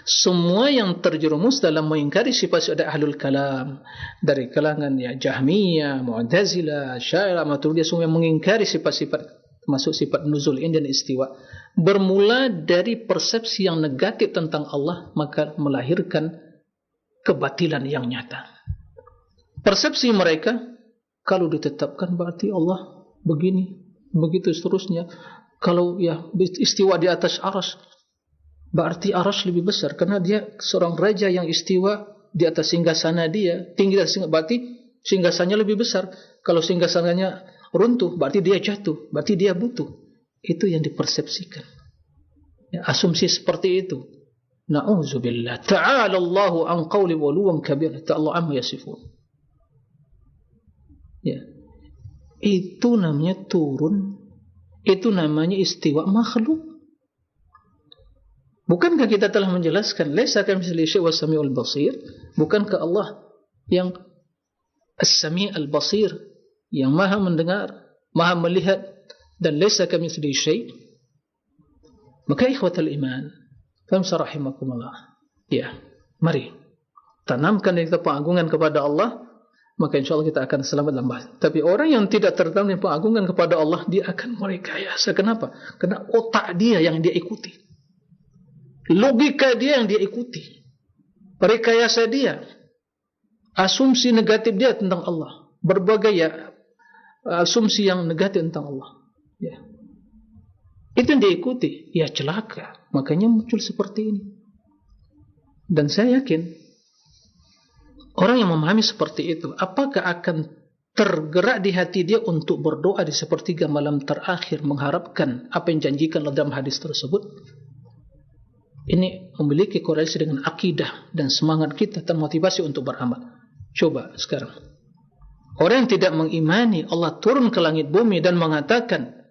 Semua yang terjerumus dalam mengingkari sifat-sifat ahlul kalam, dari kalangan ya Jahmiyah, Mu'tazilah, Asy'ariyah, Maturidiyah, semua yang mengingkari sifat-sifat, termasuk sifat nuzul ini dan istiwa, bermula dari persepsi yang negatif tentang Allah, maka melahirkan kebatilan yang nyata. Persepsi mereka, kalau ditetapkan berarti Allah begini, begitu seterusnya. Kalau ya istiwa di atas Arsy, berarti Arsy lebih besar karena dia seorang raja yang istiwa di atas singgasana dia, tinggi dari singgasana, berarti singgasananya lebih besar. Kalau singgasananya runtuh, berarti dia jatuh, berarti dia butuh. Itu yang dipersepsikan. Ya, asumsi seperti itu. Na'udzubillah. Ta'ala Allahu an qawli wuluwan kabir. Ta'ala amma yasifun. Ya. Itu namanya turun. Itu namanya istiwa makhluk. Bukankah kita telah menjelaskan laisa kamitslihi syai'un was samiul basir? Bukankah Allah yang as-sami' al-basir, yang maha mendengar, maha melihat, dan laisa kamitslihi syai'? Maka ikhwatal iman, faham rahimakumullah. Ya, mari tanamkan dari kita pengagungan kepada Allah, maka insya Allah kita akan selamat dalam bahaya. Tapi orang yang tidak tertanam dengan pengagungan kepada Allah, dia akan merekayasa. Kenapa? Karena otak dia yang dia ikuti, logika dia yang dia ikuti, rekayasa dia, asumsi negatif dia tentang Allah, berbagai asumsi yang negatif tentang Allah. Ya. Itu yang dia ikuti, ya celaka. Makanya muncul seperti ini. Dan saya yakin orang yang memahami seperti itu, apakah akan tergerak di hati dia untuk berdoa di sepertiga malam terakhir, mengharapkan apa yang janjikan dalam hadis tersebut? Ini memiliki korelasi dengan akidah dan semangat kita, termotivasi untuk beramal. Coba sekarang, orang yang tidak mengimani Allah turun ke langit bumi dan mengatakan,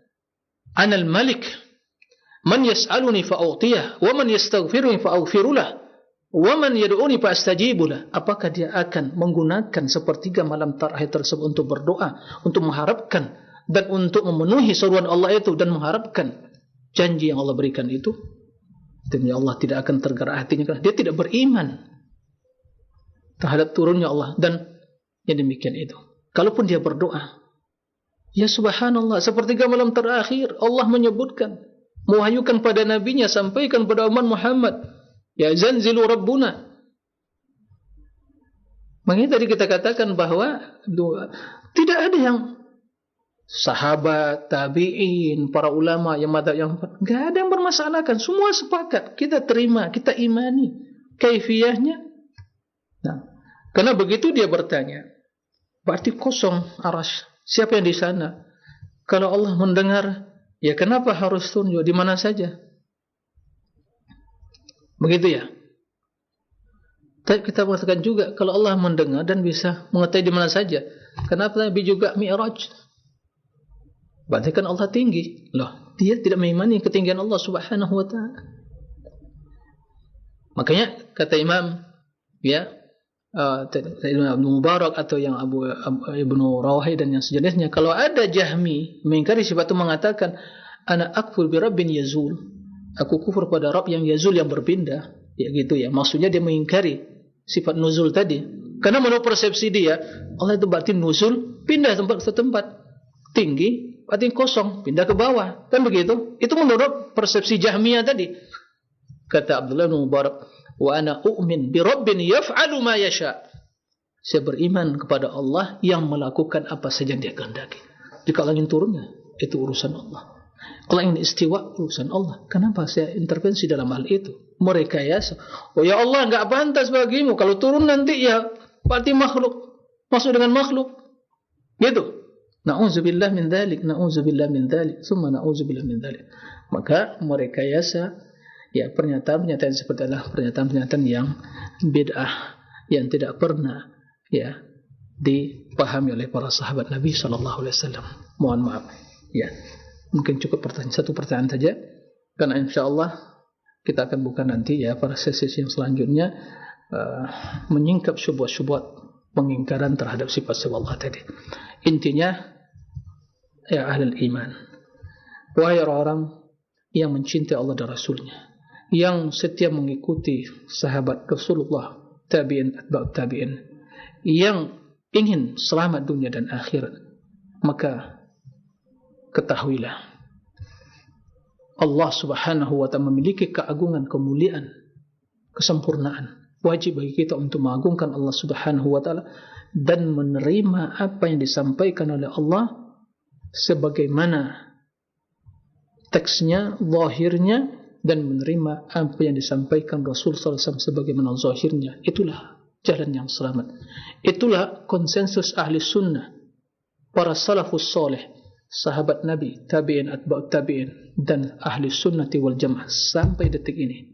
Anal Malik, man yas'aluni fa'u'tiyah, wa man yastaghfiruni fa'aghfirulah, wa man yad'uni fa'astajibulah. Apakah dia akan menggunakan sepertiga malam terakhir tersebut untuk berdoa, untuk mengharapkan dan untuk memenuhi seruan Allah itu dan mengharapkan janji yang Allah berikan itu? Demi Allah tidak akan tergerak hatinya, karena dia tidak beriman terhadap turunnya Allah. Dan yang demikian itu, kalaupun dia berdoa, ya subhanallah, sepertiga malam terakhir Allah menyebutkan, mewahyukan pada nabinya, sampaikan pada umat Muhammad, ya zanzilu rabbuna. Makanya tadi kita katakan bahwa tidak ada yang sahabat, tabi'in, para ulama yang madzhab yang enggak ada yang bermasalahkan, semua sepakat, kita terima, kita imani kaifiyahnya. Nah, karena begitu dia bertanya, berarti kosong arasy. Siapa yang di sana? Kalau Allah mendengar, ya kenapa harus turun di mana saja? Begitu ya. Tapi kita mengatakan juga, kalau Allah mendengar dan bisa mengetahui di mana saja, kenapa Nabi juga Mi'raj? Berarti kan Allah tinggi. Loh, dia tidak mengimani ketinggian Allah Subhanahu wa ta'ala. Makanya kata Imam, ya, Ibnu Mubarak atau yang Ibnu Rawahai dan yang sejenisnya, kalau ada Jahmi mengingkari sifat itu, mengatakan ana akfur bi rabbin yazul, aku kufur pada Rabb yang yazul, yang berpindah, ya gitu ya. Maksudnya dia mengingkari sifat nuzul tadi, karena menurut persepsi dia Allah itu berarti nuzul, pindah tempat ke tempat, tinggi berarti kosong, pindah ke bawah, kan begitu. Itu menurut persepsi Jahmiyah tadi. Kata Abdullah bin Mubarak, wa ana u'min bi rabbin yaf'alu ma yasha. Saya beriman kepada Allah yang melakukan apa saja yang dia kehendaki. Jika ingin turunnya, itu urusan Allah. Kalau ingin istiwa, urusan Allah. Kenapa saya intervensi dalam hal itu? Merekayasa. Oh ya Allah, enggak pantas bagimu kalau turun nanti, ya berarti makhluk, masuk dengan makhluk. Gitu. Na'udzubillah min dzalik, na'udzubillah min dzalik, summa na'udzubillah min dzalik. Maka merekayasa, ya, pernyataan-pernyataan seperti adalah pernyataan-pernyataan yang bid'ah, yang tidak pernah, ya, dipahami oleh para sahabat Nabi sallallahu alaihi wasallam. Mohon maaf, ya. Mungkin cukup satu pertanyaan saja, karena insyaallah kita akan buka nanti, ya, pada sesi yang selanjutnya, menyingkap syubhat-syubhat pengingkaran terhadap sifat-sifat Allah tadi. Intinya, ya ahlul iman, wahai orang yang mencintai Allah dan Rasulnya, yang setia mengikuti sahabat Rasulullah, tabi'in, atba'ut tabi'in, yang ingin selamat dunia dan akhirat, maka ketahuilah Allah Subhanahu wa ta'ala memiliki keagungan, kemuliaan, kesempurnaan. Wajib bagi kita untuk mengagungkan Allah Subhanahu wa ta'ala dan menerima apa yang disampaikan oleh Allah sebagaimana teksnya, zahirnya, dan menerima apa yang disampaikan Rasul sallallahu alaihi wasallam sebagaimana zahirnya. Itulah jalan yang selamat. Itulah konsensus ahli sunnah, para salafus salih, sahabat Nabi, tabi'in, atba'ut tabi'in, dan ahli sunnati wal jamaah sampai detik ini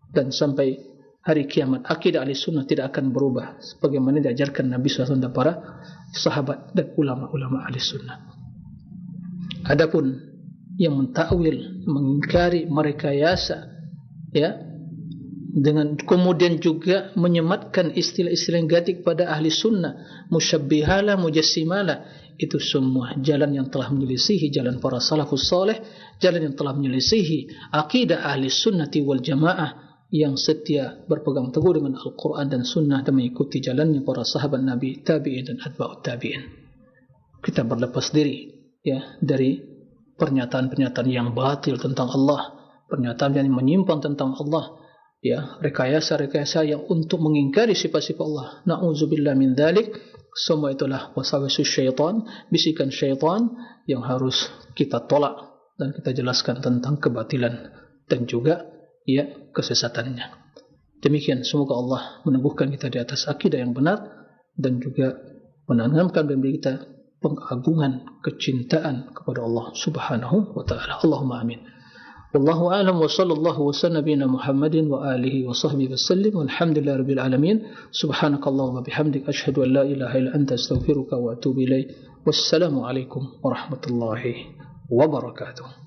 dan sampai hari kiamat. Akidah ahli sunnah tidak akan berubah sebagaimana diajarkan Nabi SAW dan para sahabat dan ulama-ulama ahli sunnah. Adapun yang mentakwil, mengingkari, merekayasa, ya, dengan kemudian juga menyematkan istilah-istilah negatif pada ahli sunnah, musyabbihalah, mujassimahlah, itu semua jalan yang telah menyelisihi jalan para salafus saleh, jalan yang telah menyelisihi akidah ahli sunnati wal jamaah, yang setia berpegang teguh dengan Al-Quran dan Sunnah dan mengikuti jalannya para sahabat Nabi, tabi'in dan atba'ut tabi'in. Kita berlepas diri ya dari pernyataan-pernyataan yang batil tentang Allah, pernyataan yang menyimpang tentang Allah, ya, rekayasa-rekayasa yang untuk mengingkari sifat-sifat Allah. Na'udzubillah min dzalik. Semua itulah waswasus syaitan, bisikan syaitan yang harus kita tolak dan kita jelaskan tentang kebatilan dan juga ya kesesatannya. Demikian, semoga Allah meneguhkan kita di atas akidah yang benar dan juga menanamkan dalam diri kita pengagungan, kecintaan kepada Allah Subhanahu wa taala. Allahumma amin. Wallahu a'lam wa sallallahu wa sallam nabiyina Muhammadin wa alihi wa sahbihi wasallim walhamdulillahi rabbil alamin. Subhanakallahumma bihamdik asyhadu an la ilaha illa anta astaghfiruka wa atubu ilaik. Wassalamu alaikum warahmatullahi wabarakatuh.